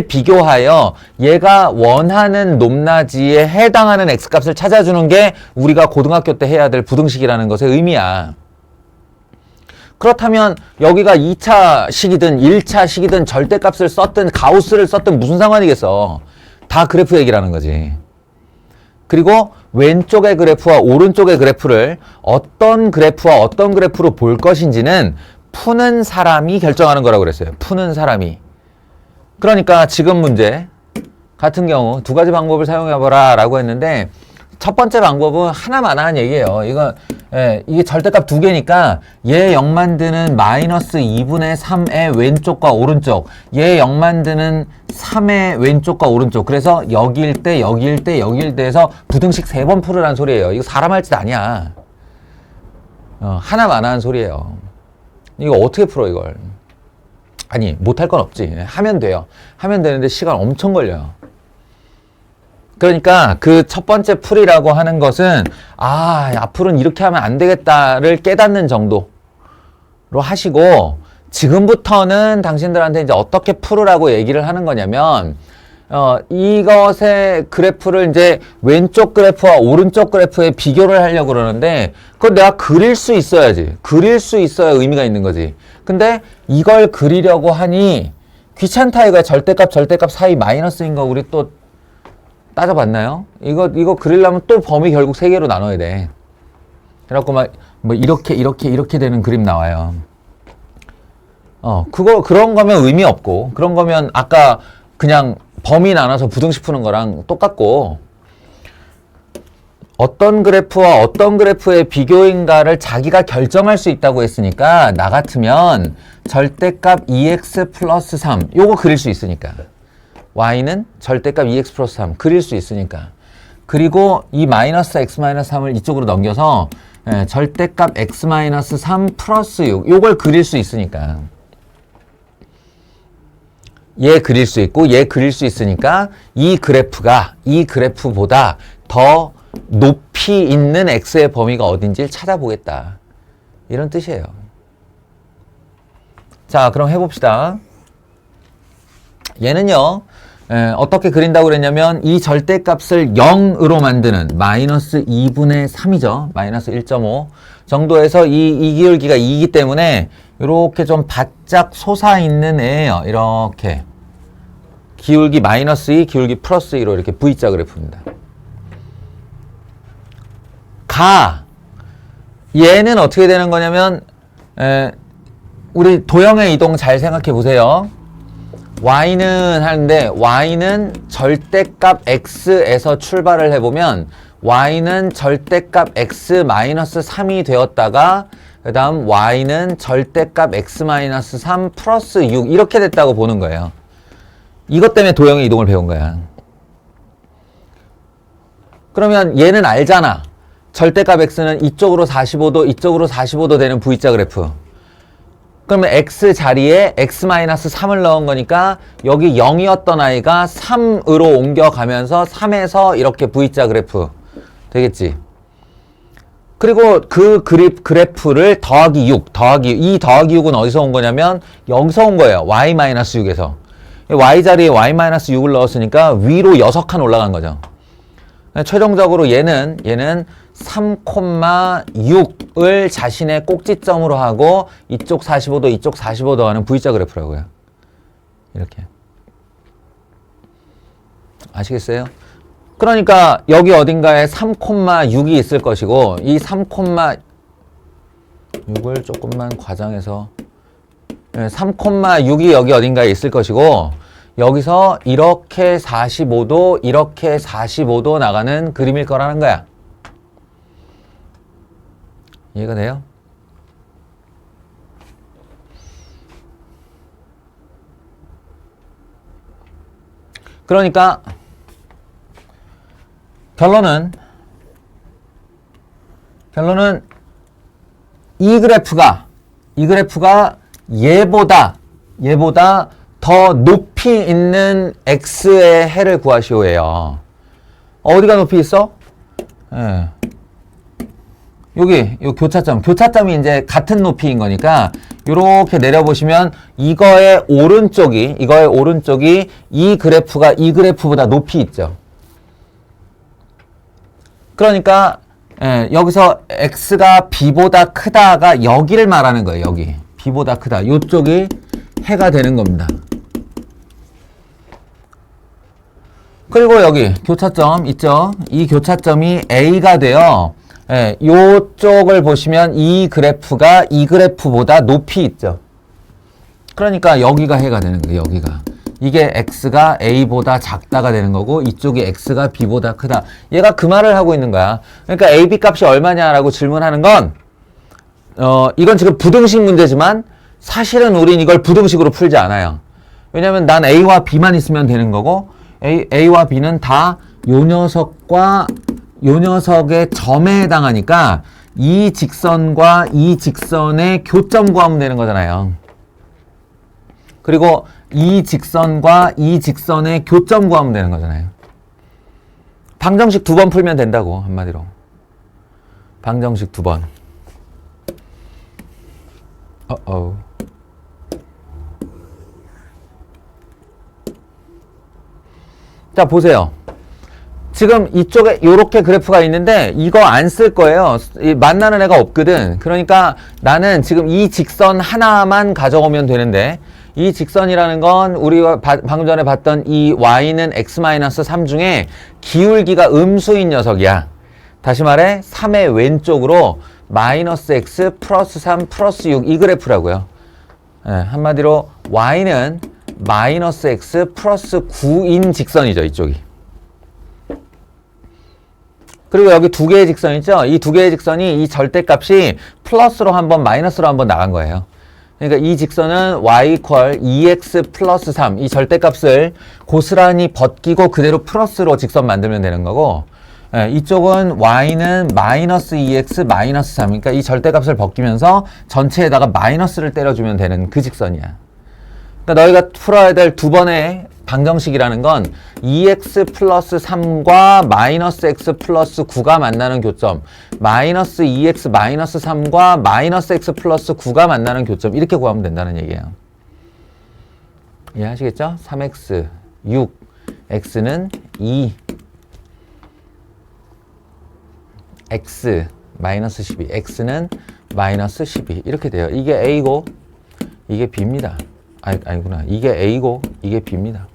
비교하여 얘가 원하는 높낮이에 해당하는 x값을 찾아주는 게 우리가 고등학교 때 해야 될 부등식이라는 것의 의미야. 그렇다면 여기가 2차 식이든 1차 식이든 절대값을 썼든 가우스를 썼든 무슨 상관이겠어. 다 그래프 얘기라는 거지. 그리고 왼쪽의 그래프와 오른쪽의 그래프를 어떤 그래프와 어떤 그래프로 볼 것인지는 푸는 사람이 결정하는 거라고 그랬어요. 푸는 사람이. 그러니까 지금 문제 같은 경우 두 가지 방법을 사용해보라 라고 했는데, 첫 번째 방법은 하나만한 얘기예요. 이게 절대값 두 개니까 얘 0 만드는 마이너스 2분의 3의 왼쪽과 오른쪽, 얘 0 만드는 3의 왼쪽과 오른쪽. 그래서 여기일 때, 여기일 때, 여기일 때에서 부등식 3번 풀으라는 소리예요. 이거 사람 할 짓 아니야. 하나만한 소리예요. 이거 어떻게 풀어, 이걸? 아니, 못할 건 없지. 하면 돼요. 하면 되는데 시간 엄청 걸려요. 그러니까 그 첫 번째 풀이라고 하는 것은 앞으로는 이렇게 하면 안 되겠다를 깨닫는 정도로 하시고, 지금부터는 당신들한테 이제 어떻게 풀으라고 얘기를 하는 거냐면, 이것의 그래프를 이제 왼쪽 그래프와 오른쪽 그래프의 비교를 하려고 그러는데, 그걸 내가 그릴 수 있어야지. 그릴 수 있어야 의미가 있는 거지. 근데 이걸 그리려고 하니 귀찮다 이거야. 절대값 사이 마이너스인 거 우리 또 따져봤나요? 이거 그리려면 또 범위 결국 3개로 나눠야 돼. 그래갖고 뭐 이렇게 되는 그림 나와요. 그런 거면 의미 없고, 그런 거면 아까 그냥 범위 나눠서 부등식 푸는 거랑 똑같고, 어떤 그래프와 어떤 그래프의 비교인가를 자기가 결정할 수 있다고 했으니까, 나 같으면 절대값 2x 플러스 3 요거 그릴 수 있으니까, y는 절대값 2x 플러스 3 그릴 수 있으니까, 그리고 이 마이너스 x 마이너스 3을 이쪽으로 넘겨서 절대값 x 마이너스 3 플러스 6 요걸 그릴 수 있으니까, 얘 그릴 수 있고 얘 그릴 수 있으니까 이 그래프보다 더 높이 있는 x의 범위가 어딘지를 찾아보겠다, 이런 뜻이에요. 자, 그럼 해봅시다. 얘는요, 어떻게 그린다고 그랬냐면, 이 절대값을 0으로 만드는 마이너스 2분의 3이죠. 마이너스 1.5 정도에서 이 기울기가 2이기 때문에 이렇게 좀 바짝 솟아있는 애예요. 이렇게 기울기 마이너스 2, 기울기 플러스 2로 이렇게 V자 그래프입니다. 얘는 어떻게 되는 거냐면, 우리 도형의 이동 잘 생각해 보세요. y는 하는데, y는 절대값 x에서 출발을 해보면 y는 절대값 x 마이너스 3이 되었다가, 그 다음 y는 절대값 x 마이너스 3 플러스 6 이렇게 됐다고 보는 거예요. 이것 때문에 도형의 이동을 배운 거야. 그러면 얘는 알잖아. 절대값 x는 이쪽으로 45도, 이쪽으로 45도 되는 V자 그래프. 그러면 x 자리에 x-3을 넣은 거니까 여기 0이었던 아이가 3으로 옮겨가면서 3에서 이렇게 V자 그래프 되겠지. 그리고 그 그래프를 더하기 6, 이 더하기 6은 어디서 온 거냐면 여기서 온 거예요. y-6에서. y 자리에 y-6을 넣었으니까 위로 6칸 올라간 거죠. 최종적으로 얘는 3,6을 자신의 꼭지점으로 하고 이쪽 45도, 이쪽 45도 하는 V자 그래프라고요. 이렇게. 아시겠어요? 그러니까 여기 어딘가에 3,6이 있을 것이고, 이 3,6을 조금만 과장해서 3,6이 여기 어딘가에 있을 것이고, 여기서 이렇게 45도, 이렇게 45도 나가는 그림일 거라는 거야. 이해가 돼요? 그러니까 결론은 이 그래프가 얘보다 더 높이 있는 x의 해를 구하시오예요. 어디가 높이 있어? 여기 교차점이 이제 같은 높이인 거니까 이렇게 내려보시면 이거의 오른쪽이 이 그래프보다 높이 있죠. 그러니까 여기서 x가 b보다 크다가 여기를 말하는 거예요. 여기 b보다 크다. 이쪽이 해가 되는 겁니다. 그리고 여기 교차점 있죠? 이 교차점이 A가 돼요. 예, 요쪽을 보시면 이 그래프가 이 그래프보다 높이 있죠. 그러니까 여기가 해가 되는 거예요. 여기가. 이게 X가 A보다 작다가 되는 거고 이쪽이 X가 B보다 크다. 얘가 그 말을 하고 있는 거야. 그러니까 A, B 값이 얼마냐라고 질문하는 건 이건 지금 부등식 문제지만 사실은 우린 이걸 부등식으로 풀지 않아요. 왜냐면 난 A와 B만 있으면 되는 거고 A와 B는 다 요 녀석과 요 녀석의 점에 해당하니까 이 직선과 이 직선의 교점 구하면 되는 거잖아요. 그리고 이 직선과 이 직선의 교점 구하면 되는 거잖아요. 방정식 2번 풀면 된다고, 한마디로. 방정식 2번. 자, 보세요. 지금 이쪽에 요렇게 그래프가 있는데 이거 안 쓸 거예요. 만나는 애가 없거든. 그러니까 나는 지금 이 직선 하나만 가져오면 되는데 이 직선이라는 건 우리가 방금 전에 봤던 이 y는 x-3 중에 기울기가 음수인 녀석이야. 다시 말해 3의 왼쪽으로 마이너스 x 플러스 3 플러스 6 이 그래프라고요. 예, 한마디로 y는 마이너스 x 플러스 9인 직선이죠. 이쪽이. 그리고 여기 두 개의 직선 있죠? 이 두 개의 직선이 이 절대값이 플러스로 한번 마이너스로 한번 나간 거예요. 그러니까 이 직선은 y 이퀄 2x 플러스 3 이 절대값을 고스란히 벗기고 그대로 플러스로 직선 만들면 되는 거고 이쪽은 y는 마이너스 2x 마이너스 3 그러니까 이 절대값을 벗기면서 전체에다가 마이너스를 때려주면 되는 그 직선이야. 그러니까 너희가 풀어야 될 두 번의 방정식이라는 건 2x 플러스 3과 마이너스 x 플러스 9가 만나는 교점 마이너스 2x 마이너스 3과 마이너스 x 플러스 9가 만나는 교점 이렇게 구하면 된다는 얘기예요. 이해하시겠죠? 3x 6 x는 2 x 마이너스 12 x는 마이너스 12 이렇게 돼요. 이게 a고 이게 b입니다. 아니구나. 이게 a고 이게 b입니다.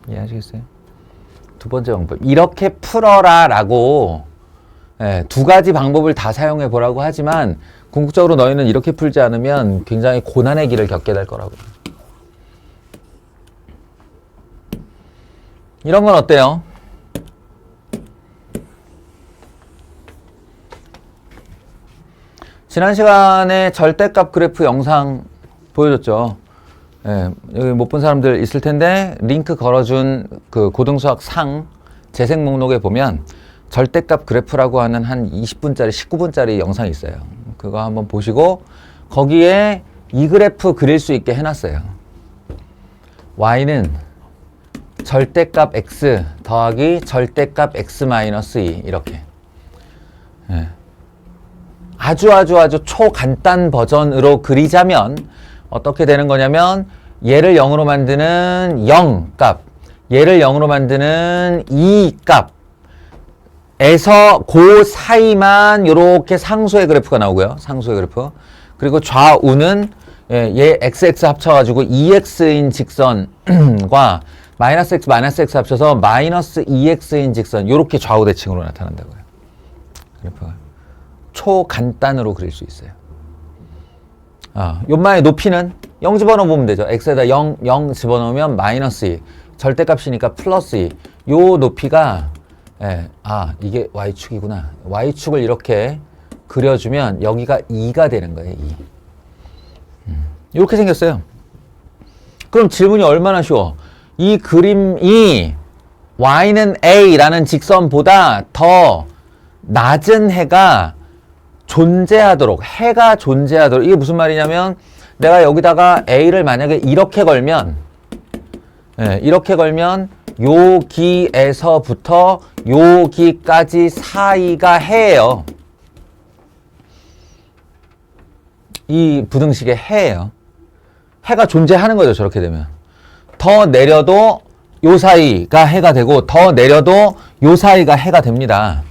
이해하시겠어요? 두 번째 방법. 이렇게 풀어라 라고 두 가지 방법을 다 사용해 보라고 하지만 궁극적으로 너희는 이렇게 풀지 않으면 굉장히 고난의 길을 겪게 될 거라고. 이런 건 어때요? 지난 시간에 절대값 그래프 영상 보여줬죠. 예, 여기 못 본 사람들 있을 텐데 링크 걸어준 그 고등수학 상 재생 목록에 보면 절대값 그래프라고 하는 한 20분짜리 19분짜리 영상이 있어요. 그거 한번 보시고 거기에 이 그래프 그릴 수 있게 해놨어요. y는 절대값 x 더하기 절대값 x-2 이렇게. 예. 아주 초간단 버전으로 그리자면 어떻게 되는 거냐면 얘를 0으로 만드는 0 값, 얘를 0으로 만드는 2 값에서 그 사이만 이렇게 상수의 그래프가 나오고요. 상수의 그래프. 그리고 좌우는 얘 xx 합쳐가지고 2x인 직선과 마이너스 x 합쳐서 마이너스 2x인 직선 이렇게 좌우 대칭으로 나타난다고요. 그래프가. 초간단으로 그릴 수 있어요. 요마의 높이는 0 집어넣으면 되죠. x에다 0 집어넣으면 마이너스 2. 절대값이니까 플러스 2. 요 높이가 이게 y축이구나. y축을 이렇게 그려주면 여기가 2가 되는 거예요. 2. 이렇게 생겼어요. 그럼 질문이 얼마나 쉬워. 이 그림이 y는 a라는 직선보다 더 낮은 해가 존재하도록, 해가 존재하도록. 이게 무슨 말이냐면 내가 여기다가 a를 만약에 이렇게 걸면 여기에서부터 여기까지 사이가 해예요. 이 부등식의 해예요. 해가 존재하는 거죠. 저렇게 되면. 더 내려도 요 사이가 해가 되고 더 내려도 요 사이가 해가 됩니다.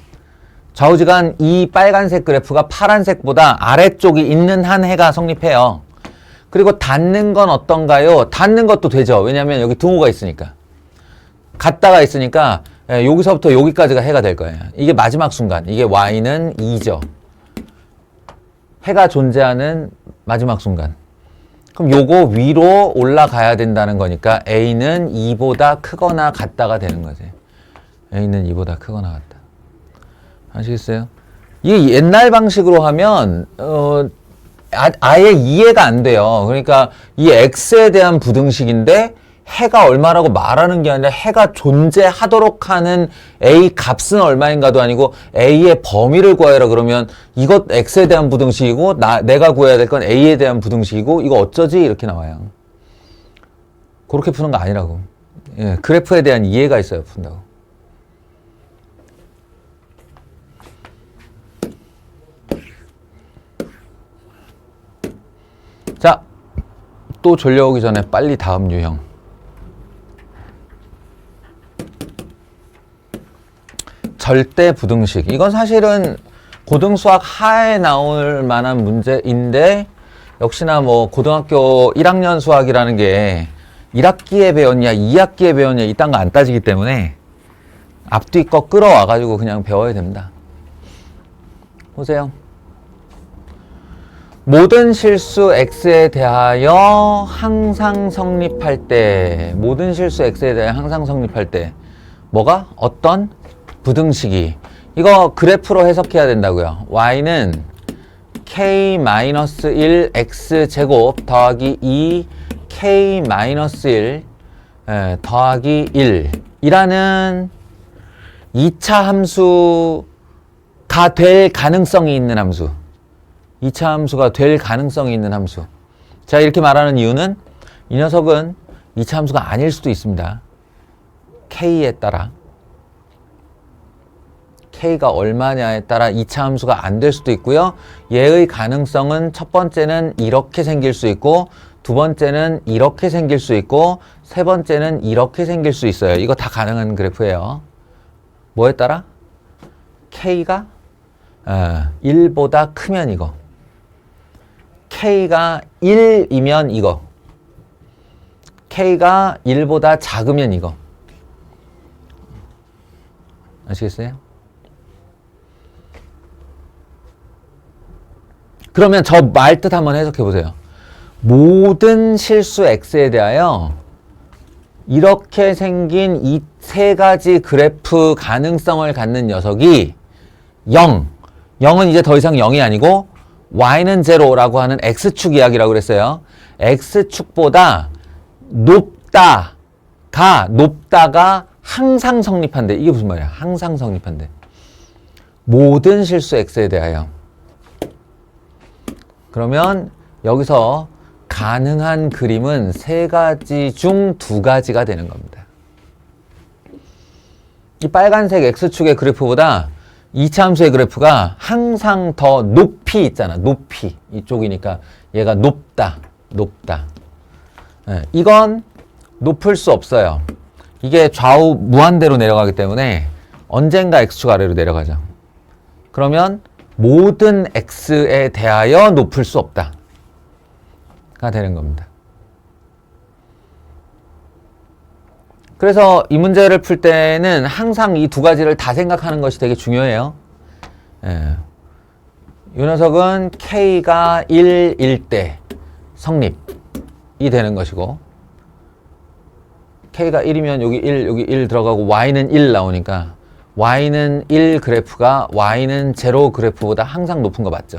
좌우지간 이 빨간색 그래프가 파란색보다 아래쪽이 있는 한 해가 성립해요. 그리고 닿는 건 어떤가요? 닿는 것도 되죠. 왜냐하면 여기 등호가 있으니까. 갔다가 있으니까 여기서부터 여기까지가 해가 될 거예요. 이게 마지막 순간. 이게 y는 2죠. 해가 존재하는 마지막 순간. 그럼 요거 위로 올라가야 된다는 거니까 a는 2보다 크거나 같다가 되는 거지. a는 2보다 크거나 같다. 아시겠어요? 이게 옛날 방식으로 하면 아예 이해가 안 돼요. 그러니까 이 x에 대한 부등식인데 해가 얼마라고 말하는 게 아니라 해가 존재하도록 하는 a 값은 얼마인가도 아니고 a의 범위를 구하라 그러면 이것 x에 대한 부등식이고 내가 구해야 될 건 a에 대한 부등식이고 이거 어쩌지? 이렇게 나와요. 그렇게 푸는 거 아니라고. 예, 그래프에 대한 이해가 있어야 푼다고. 자, 또 졸려오기 전에 빨리 다음 유형. 절대 부등식. 이건 사실은 고등수학 하에 나올 만한 문제인데 역시나 뭐 고등학교 1학년 수학이라는 게 1학기에 배웠냐 2학기에 배웠냐 이딴 거 안 따지기 때문에 앞뒤 거 끌어와가지고 그냥 배워야 됩니다. 보세요. 모든 실수 x에 대하여 항상 성립할 때 모든 실수 x에 대하여 항상 성립할 때 뭐가? 어떤? 부등식이 이거 그래프로 해석해야 된다고요. y는 k-1 x제곱 더하기 2 k-1 더하기 1 이라는 2차 함수가 될 가능성이 있는 함수. 2차 함수가 될 가능성이 있는 함수. 자, 이렇게 말하는 이유는 이 녀석은 2차 함수가 아닐 수도 있습니다. k에 따라. k가 얼마냐에 따라 2차 함수가 안 될 수도 있고요. 얘의 가능성은 첫 번째는 이렇게 생길 수 있고 두 번째는 이렇게 생길 수 있고 세 번째는 이렇게 생길 수 있어요. 이거 다 가능한 그래프예요. 뭐에 따라? k가 1보다 크면 이거. k가 1이면 이거. k가 1보다 작으면 이거. 아시겠어요? 그러면 저 말뜻 한번 해석해 보세요. 모든 실수 x에 대하여 이렇게 생긴 이 세 가지 그래프 가능성을 갖는 녀석이 0. 0은 이제 더 이상 0이 아니고 y는 0라고 하는 x축 이야기라고 그랬어요. x축보다 높다가 항상 성립한대. 이게 무슨 말이야? 항상 성립한대. 모든 실수 x에 대하여. 그러면 여기서 가능한 그림은 세 가지 중 두 가지가 되는 겁니다. 이 빨간색 x축의 그래프보다 2차 함수의 그래프가 항상 더 높이 있잖아. 높이. 이쪽이니까 얘가 높다. 이건 높을 수 없어요. 이게 좌우 무한대로 내려가기 때문에 언젠가 x축 아래로 내려가죠. 그러면 모든 x에 대하여 높을 수 없다. 가 되는 겁니다. 그래서 이 문제를 풀 때는 항상 이 두 가지를 다 생각하는 것이 되게 중요해요. 이 녀석은 k가 1일 때 성립이 되는 것이고 k가 1이면 여기 1 들어가고 y는 1 나오니까 y는 1 그래프가 y는 0 그래프보다 항상 높은 거 맞죠?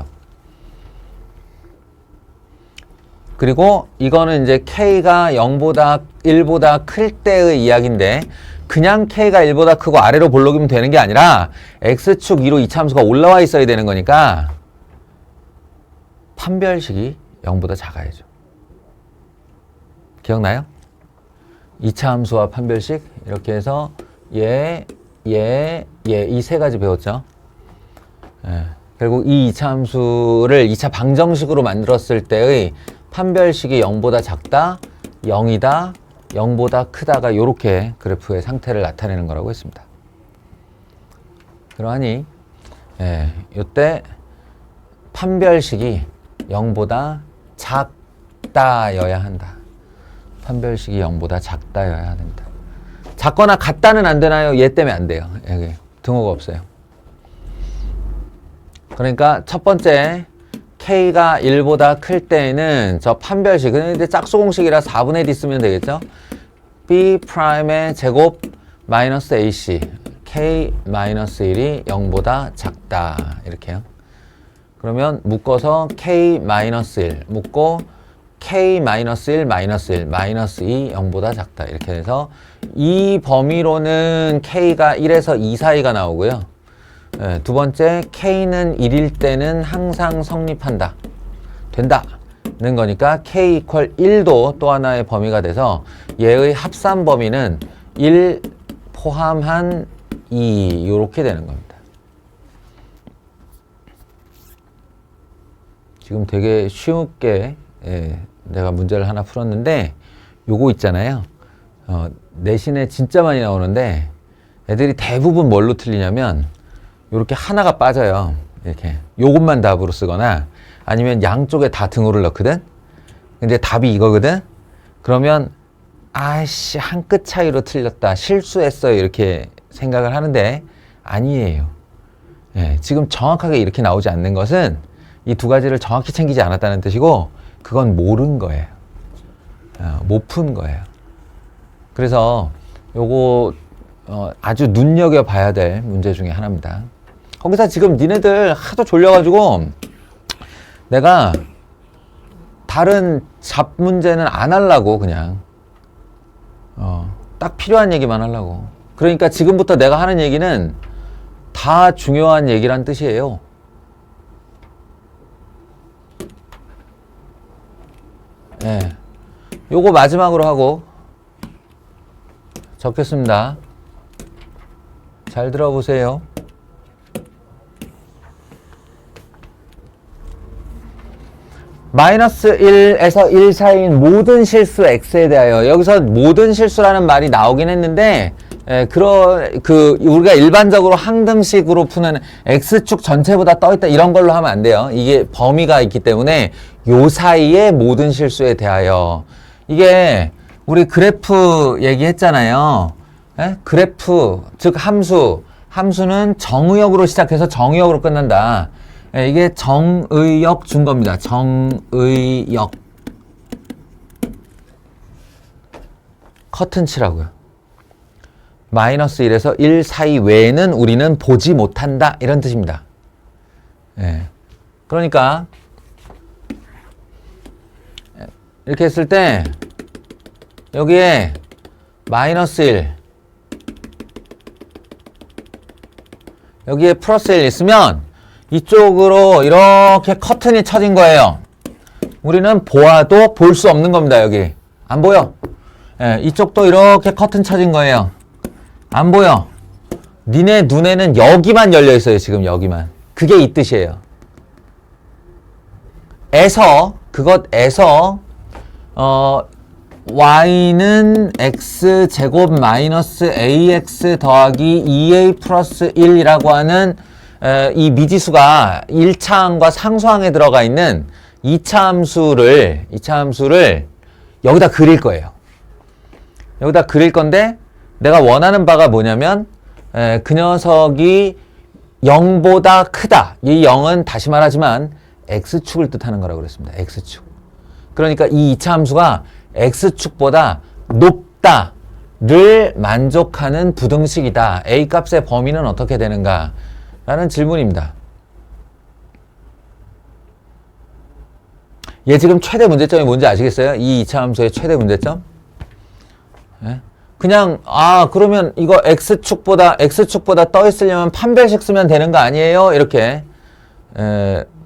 그리고 이거는 이제 k가 0보다 1보다 클 때의 이야기인데 그냥 k가 1보다 크고 아래로 볼록이면 되는 게 아니라 x축 위로 이차함수가 올라와 있어야 되는 거니까 판별식이 0보다 작아야죠. 기억나요? 이차함수와 판별식 이렇게 해서 이 세 가지 배웠죠. 결국 이 이차함수를 2차 방정식으로 만들었을 때의 판별식이 0보다 작다, 0이다, 0보다 크다가 이렇게 그래프의 상태를 나타내는 거라고 했습니다. 그러하니 이때 판별식이 0보다 작다여야 한다. 판별식이 0보다 작다여야 된다. 작거나 같다는 안 되나요? 얘 때문에 안 돼요. 여기 등호가 없어요. 그러니까 첫 번째 K가 1보다 클 때는 저 판별식, 근데 짝수공식이라 4분의 D 쓰면 되겠죠? B'의 제곱 마이너스 AC K-1이 0보다 작다 이렇게요. 그러면 묶어서 K-1 묶고 K-1 마이너스 1 마이너스 2 0보다 작다 이렇게 해서 이 범위로는 K가 1에서 2 사이가 나오고요. 네, 두 번째 K는 1일 때는 항상 성립한다. 된다는 거니까 K 이퀄 1도 또 하나의 범위가 돼서 얘의 합산 범위는 1 포함한 2 이렇게 되는 겁니다. 지금 되게 쉽게 내가 문제를 하나 풀었는데 요거 있잖아요. 내신에 진짜 많이 나오는데 애들이 대부분 뭘로 틀리냐면 요렇게 하나가 빠져요. 이렇게 요것만 답으로 쓰거나 아니면 양쪽에 다 등호를 넣거든. 근데 답이 이거거든. 그러면 아이씨 한 끗 차이로 틀렸다 실수했어요 이렇게 생각을 하는데 아니에요. 지금 정확하게 이렇게 나오지 않는 것은 이 두 가지를 정확히 챙기지 않았다는 뜻이고 그건 모른 거예요. 못 푼 거예요. 그래서 요거 아주 눈여겨봐야 될 문제 중에 하나입니다. 거기서 지금 니네들 하도 졸려가지고 내가 다른 잡 문제는 안 하려고 그냥 딱 필요한 얘기만 하려고. 그러니까 지금부터 내가 하는 얘기는 다 중요한 얘기란 뜻이에요. 요거 마지막으로 하고 적겠습니다. 잘 들어보세요. 마이너스 1에서 1 사이인 모든 실수 x에 대하여 여기서 모든 실수라는 말이 나오긴 했는데 우리가 일반적으로 항등식으로 푸는 x축 전체보다 떠있다 이런 걸로 하면 안 돼요. 이게 범위가 있기 때문에 요 사이의 모든 실수에 대하여 이게 우리 그래프 얘기했잖아요. 그래프 즉 함수는 정의역으로 시작해서 정의역으로 끝난다. 이게 정의역 준 겁니다. 정의역 커튼 치라고요. 마이너스 1에서 1 사이 외에는 우리는 보지 못한다 이런 뜻입니다. 그러니까 이렇게 했을 때 여기에 마이너스 1 여기에 플러스 1 있으면 이쪽으로 이렇게 커튼이 쳐진 거예요. 우리는 보아도 볼 수 없는 겁니다. 여기 안 보여. 이쪽도 이렇게 커튼 쳐진 거예요. 안 보여. 니네 눈에는 여기만 열려 있어요. 지금 여기만. 그게 이 뜻이에요. 그것에서 y는 x제곱 마이너스 ax 더하기 2a 플러스 1이라고 하는 이 미지수가 1차 항과 상수항에 들어가 있는 2차 함수를 여기다 그릴 거예요. 여기다 그릴 건데 내가 원하는 바가 뭐냐면 그 녀석이 0보다 크다. 이 0은 다시 말하지만 x축을 뜻하는 거라고 그랬습니다. x축. 그러니까 이 2차 함수가 x축보다 높다를 만족하는 부등식이다. a 값의 범위는 어떻게 되는가? 라는 질문입니다. 얘 지금 최대 문제점이 뭔지 아시겠어요? 이 2차 함수의 최대 문제점? 그냥 그러면 이거 x축보다 떠 있으려면 판별식 쓰면 되는 거 아니에요? 이렇게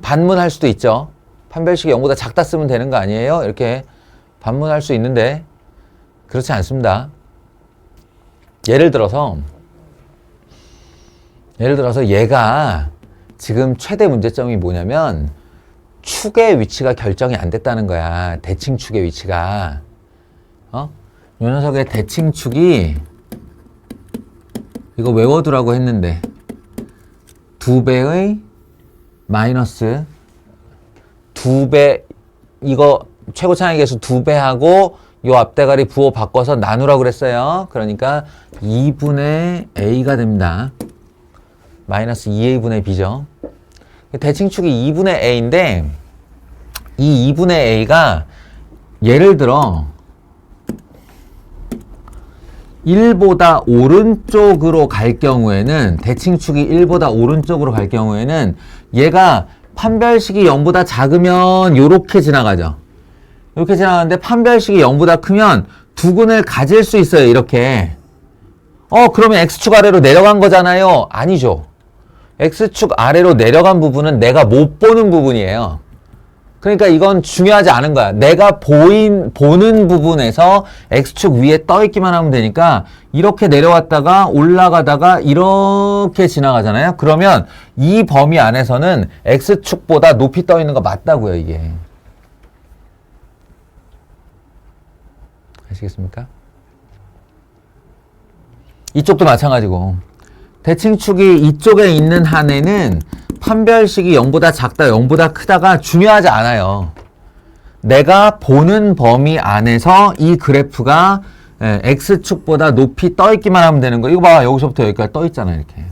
반문할 수도 있죠. 판별식이 0보다 작다 쓰면 되는 거 아니에요? 이렇게 반문할 수 있는데 그렇지 않습니다. 예를 들어서 얘가 지금 최대 문제점이 뭐냐면 축의 위치가 결정이 안 됐다는 거야. 대칭축의 위치가. 요 녀석의 대칭축이 이거 외워두라고 했는데 2배의 마이너스 2배 이거 최고 차항계수 2배하고 요 앞대가리 부호 바꿔서 나누라고 그랬어요. 그러니까 2분의 a가 됩니다. 마이너스 2a분의 b죠. 대칭축이 2분의 a인데 이 2분의 a가 예를 들어 1보다 오른쪽으로 갈 경우에는 대칭축이 1보다 오른쪽으로 갈 경우에는 얘가 판별식이 0보다 작으면 요렇게 지나가죠. 이렇게 지나가는데 판별식이 0보다 크면 두근을 가질 수 있어요. 이렇게. 그러면 x축 아래로 내려간 거잖아요. 아니죠. x축 아래로 내려간 부분은 내가 못 보는 부분이에요. 그러니까 이건 중요하지 않은 거야. 내가 보는 부분에서 x축 위에 떠 있기만 하면 되니까 이렇게 내려왔다가 올라가다가 이렇게 지나가잖아요. 그러면 이 범위 안에서는 x축보다 높이 떠 있는 거 맞다고요, 이게. 아시겠습니까? 이쪽도 마찬가지고 대칭축이 이쪽에 있는 한에는 판별식이 0보다 작다, 0보다 크다가 중요하지 않아요. 내가 보는 범위 안에서 이 그래프가 x축보다 높이 떠 있기만 하면 되는 거. 이거 봐, 여기서부터 여기까지 떠 있잖아, 이렇게.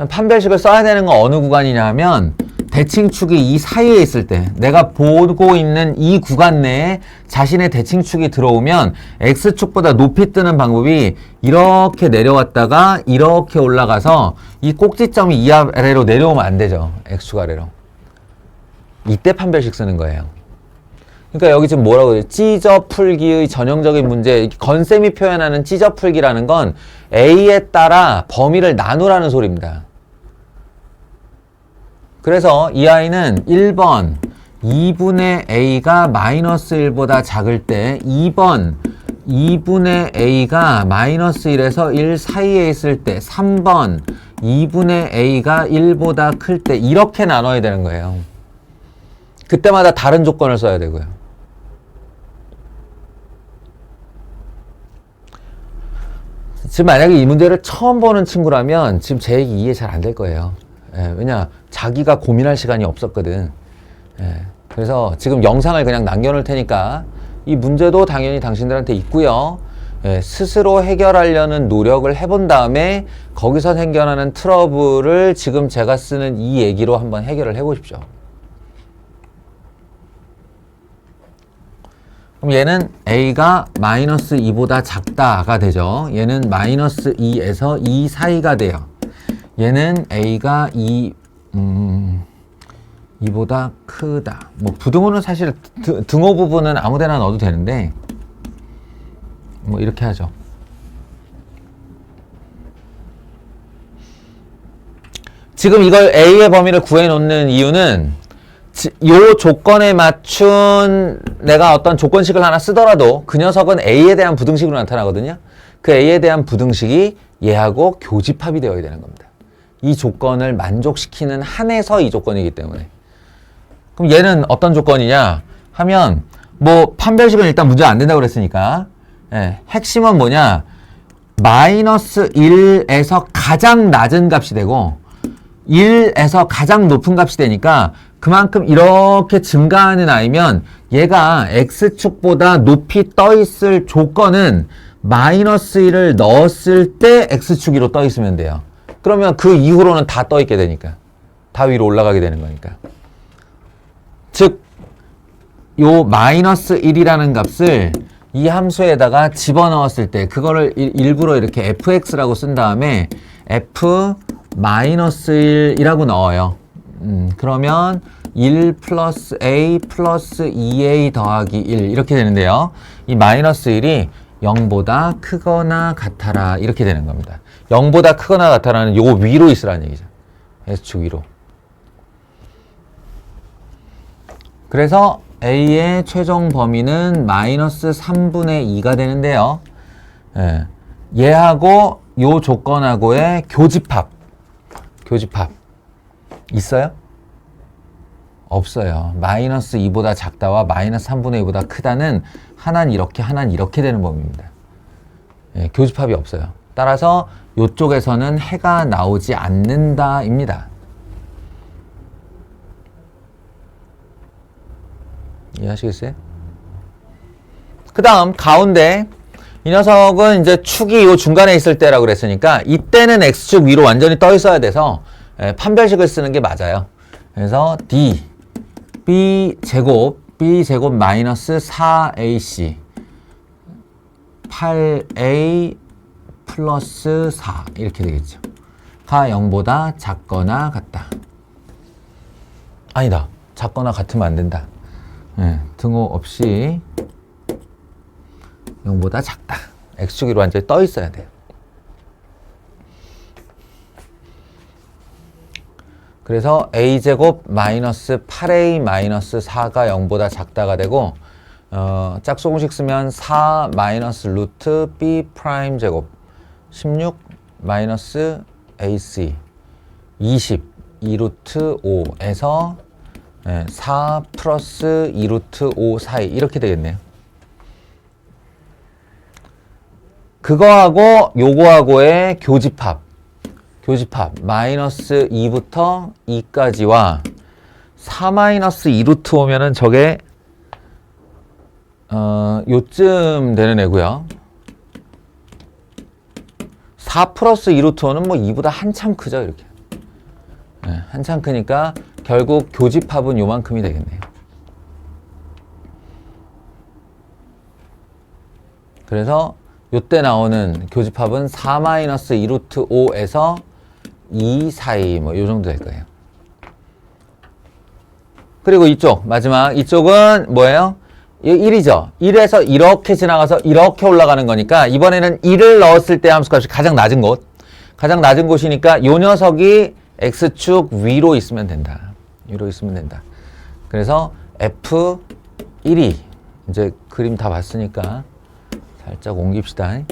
판별식을 써야 되는 건 어느 구간이냐 하면 대칭축이 이 사이에 있을 때, 내가 보고 있는 이 구간 내에 자신의 대칭축이 들어오면 x축보다 높이 뜨는 방법이 이렇게 내려왔다가 이렇게 올라가서 이 꼭지점이 이 아래로 내려오면 안 되죠. x축 아래로. 이때 판별식 쓰는 거예요. 그러니까 여기 지금 뭐라고 해요? 찢어풀기의 전형적인 문제, 건쌤이 표현하는 찢어풀기라는 건 a에 따라 범위를 나누라는 소리입니다. 그래서 이 아이는 1번 2분의 a가 마이너스 1보다 작을 때, 2번 2분의 a가 마이너스 1에서 1 사이에 있을 때, 3번 2분의 a가 1보다 클 때 이렇게 나눠야 되는 거예요. 그때마다 다른 조건을 써야 되고요. 지금 만약에 이 문제를 처음 보는 친구라면 지금 제 얘기 이해 잘 안 될 거예요. 왜냐, 자기가 고민할 시간이 없었거든. 그래서 지금 영상을 그냥 남겨놓을 테니까 이 문제도 당연히 당신들한테 있고요. 스스로 해결하려는 노력을 해본 다음에 거기서 생겨나는 트러블을 지금 제가 쓰는 이 얘기로 한번 해결을 해보십시오. 그럼 얘는 a가 마이너스 2보다 작다가 되죠. 얘는 마이너스 2에서 2 사이가 돼요. 얘는 a가 2보다 크다. 뭐 부등호는 사실 등호 부분은 아무 데나 넣어도 되는데 뭐 이렇게 하죠. 지금 이걸 a의 범위를 구해 놓는 이유는 요 조건에 맞춘 내가 어떤 조건식을 하나 쓰더라도 그 녀석은 a에 대한 부등식으로 나타나거든요. 그 a에 대한 부등식이 얘하고 교집합이 되어야 되는 겁니다. 이 조건을 만족시키는 한에서 이 조건이기 때문에. 그럼 얘는 어떤 조건이냐 하면, 뭐 판별식은 일단 문제 안 된다고 그랬으니까, 핵심은 뭐냐, 마이너스 1에서 가장 낮은 값이 되고 1에서 가장 높은 값이 되니까 그만큼 이렇게 증가하는 아이면 얘가 x축보다 높이 떠 있을 조건은 마이너스 1을 넣었을 때 x축 위로 떠 있으면 돼요. 그러면 그 이후로는 다 떠 있게 되니까, 다 위로 올라가게 되는 거니까. 즉, 요 마이너스 1이라는 값을 이 함수에다가 집어넣었을 때 그거를 일부러 이렇게 fx라고 쓴 다음에 f 마이너스 1이라고 넣어요. 그러면 1 플러스 a 플러스 2a 더하기 1 이렇게 되는데요. 이 마이너스 1이 0보다 크거나 같아라 이렇게 되는 겁니다. 0보다 크거나 같아라는 요 위로 있으라는 얘기죠. S축 위로. 그래서 A의 최종 범위는 마이너스 3분의 2가 되는데요. 얘하고 요 조건하고의 교집합 있어요? 없어요. 마이너스 2보다 작다와 마이너스 3분의 2보다 크다는 하나는 이렇게 되는 범위입니다. 교집합이 없어요. 따라서 이쪽에서는 해가 나오지 않는다입니다. 이해하시겠어요? 그 다음 가운데 이 녀석은 이제 축이 요 중간에 있을 때라고 그랬으니까 이때는 x축 위로 완전히 떠 있어야 돼서 판별식을 쓰는 게 맞아요. 그래서 d b제곱 마이너스 4ac 8a 플러스 4 이렇게 되겠죠. 가 0보다 작거나 같다. 아니다. 작거나 같으면 안 된다. 등호 없이 0보다 작다. x축 위로 완전히 떠 있어야 돼요. 그래서 a제곱 마이너스 8a 마이너스 4가 0보다 작다가 되고 짝수공식 쓰면 4 마이너스 루트 b 프라임 제곱 16 마이너스 ac 20 2루트 5에서 4 플러스 2루트 5 사이 이렇게 되겠네요. 그거하고 요거하고의 교집합 마이너스 2부터 2까지와 4 마이너스 2루트 5면은 저게 요쯤 되는 애고요. 4 플러스 2루트 5는 뭐 2보다 한참 크죠, 이렇게. 한참 크니까 결국 교집합은 요만큼이 되겠네요. 그래서 요때 나오는 교집합은 4 마이너스 2루트 5에서 2 사이 뭐 요 정도 될 거예요. 그리고 이쪽 마지막 이쪽은 뭐예요? 1이죠. 1에서 이렇게 지나가서 이렇게 올라가는 거니까 이번에는 1을 넣었을 때 함수값이 가장 낮은 곳이니까 요 녀석이 x축 위로 있으면 된다. 위로 있으면 된다. 그래서 f1이 이제 그림 다 봤으니까 살짝 옮깁시다.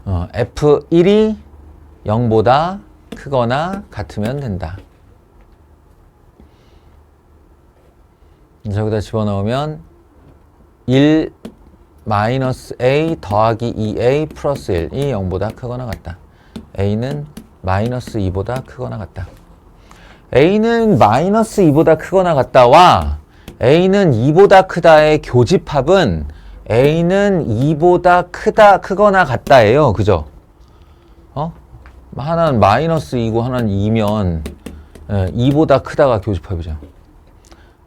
f1이 0보다 크거나 같으면 된다. 저기다 집어넣으면 1 마이너스 a 더하기 2a 플러스 1이 0보다 크거나 같다. a는 마이너스 2보다 크거나 같다. a는 마이너스 2보다 크거나 같다와 a는 2보다 크다의 교집합은 a는 2보다 크거나 같다예요. 그죠? 하나는 마이너스 2고 하나는 2면 2보다 크다가 교집합이죠.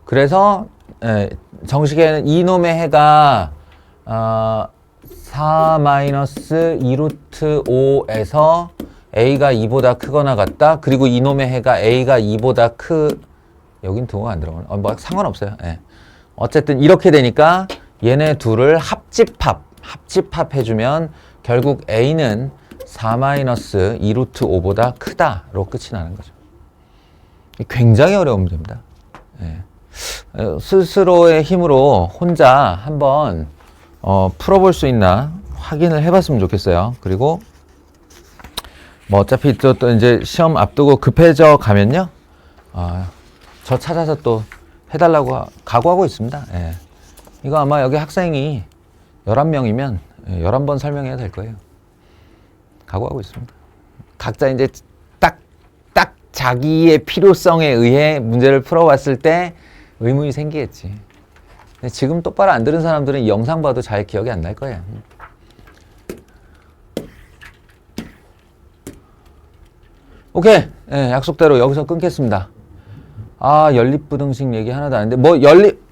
그래서 정식에는 이놈의 해가 4 마이너스 2루트 5에서 a가 2보다 크거나 같다. 그리고 이놈의 해가 a가 2보다 여긴 등호가 안 들어가네. 뭐 상관없어요. 어쨌든 이렇게 되니까 얘네 둘을 합집합 해주면 결국 a는 4 마이너스 2루트 5보다 크다로 끝이 나는 거죠. 굉장히 어려운 문제입니다. 스스로의 힘으로 혼자 한번 풀어볼 수 있나 확인을 해봤으면 좋겠어요. 그리고 뭐 어차피 또 이제 시험 앞두고 급해져 가면요, 저 찾아서 또 해달라고 각오하고 있습니다. 이거 아마 여기 학생이 11명이면 11번 설명해야 될 거예요. 각오하고 있습니다. 각자 이제 딱 자기의 필요성에 의해 문제를 풀어봤을 때 의문이 생기겠지. 근데 지금 똑바로 안 들은 사람들은 이 영상 봐도 잘 기억이 안 날 거예요. 오케이. 약속대로 여기서 끊겠습니다. 연립부등식 얘기 하나도 안 했는데,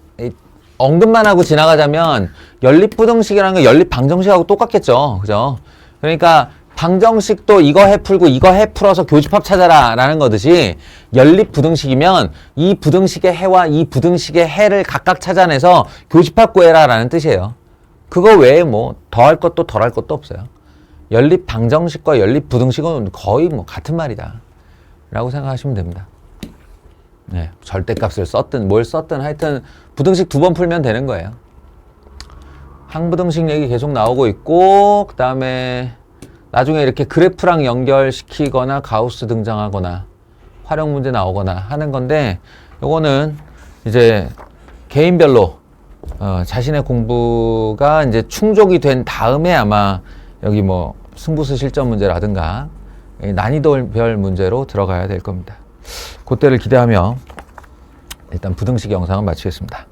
언급만 하고 지나가자면, 연립부등식이라는 건 연립방정식하고 똑같겠죠. 그죠? 그러니까, 방정식도 이거 해 풀고 이거 해 풀어서 교집합 찾아라 라는 거듯이 연립부등식이면 이 부등식의 해와 이 부등식의 해를 각각 찾아내서 교집합 구해라 라는 뜻이에요. 그거 외에 뭐 더할 것도 덜할 것도 없어요. 연립방정식과 연립부등식은 거의 뭐 같은 말이다 라고 생각하시면 됩니다. 절대값을 썼든 뭘 썼든 하여튼 부등식 2번 풀면 되는 거예요. 항부등식 얘기 계속 나오고 있고, 그 다음에 나중에 이렇게 그래프랑 연결시키거나 가우스 등장하거나 활용 문제 나오거나 하는 건데, 요거는 이제 개인별로 자신의 공부가 이제 충족이 된 다음에 아마 여기 뭐 승부수 실전 문제라든가 난이도별 문제로 들어가야 될 겁니다. 그때를 기대하며 일단 부등식 영상은 마치겠습니다.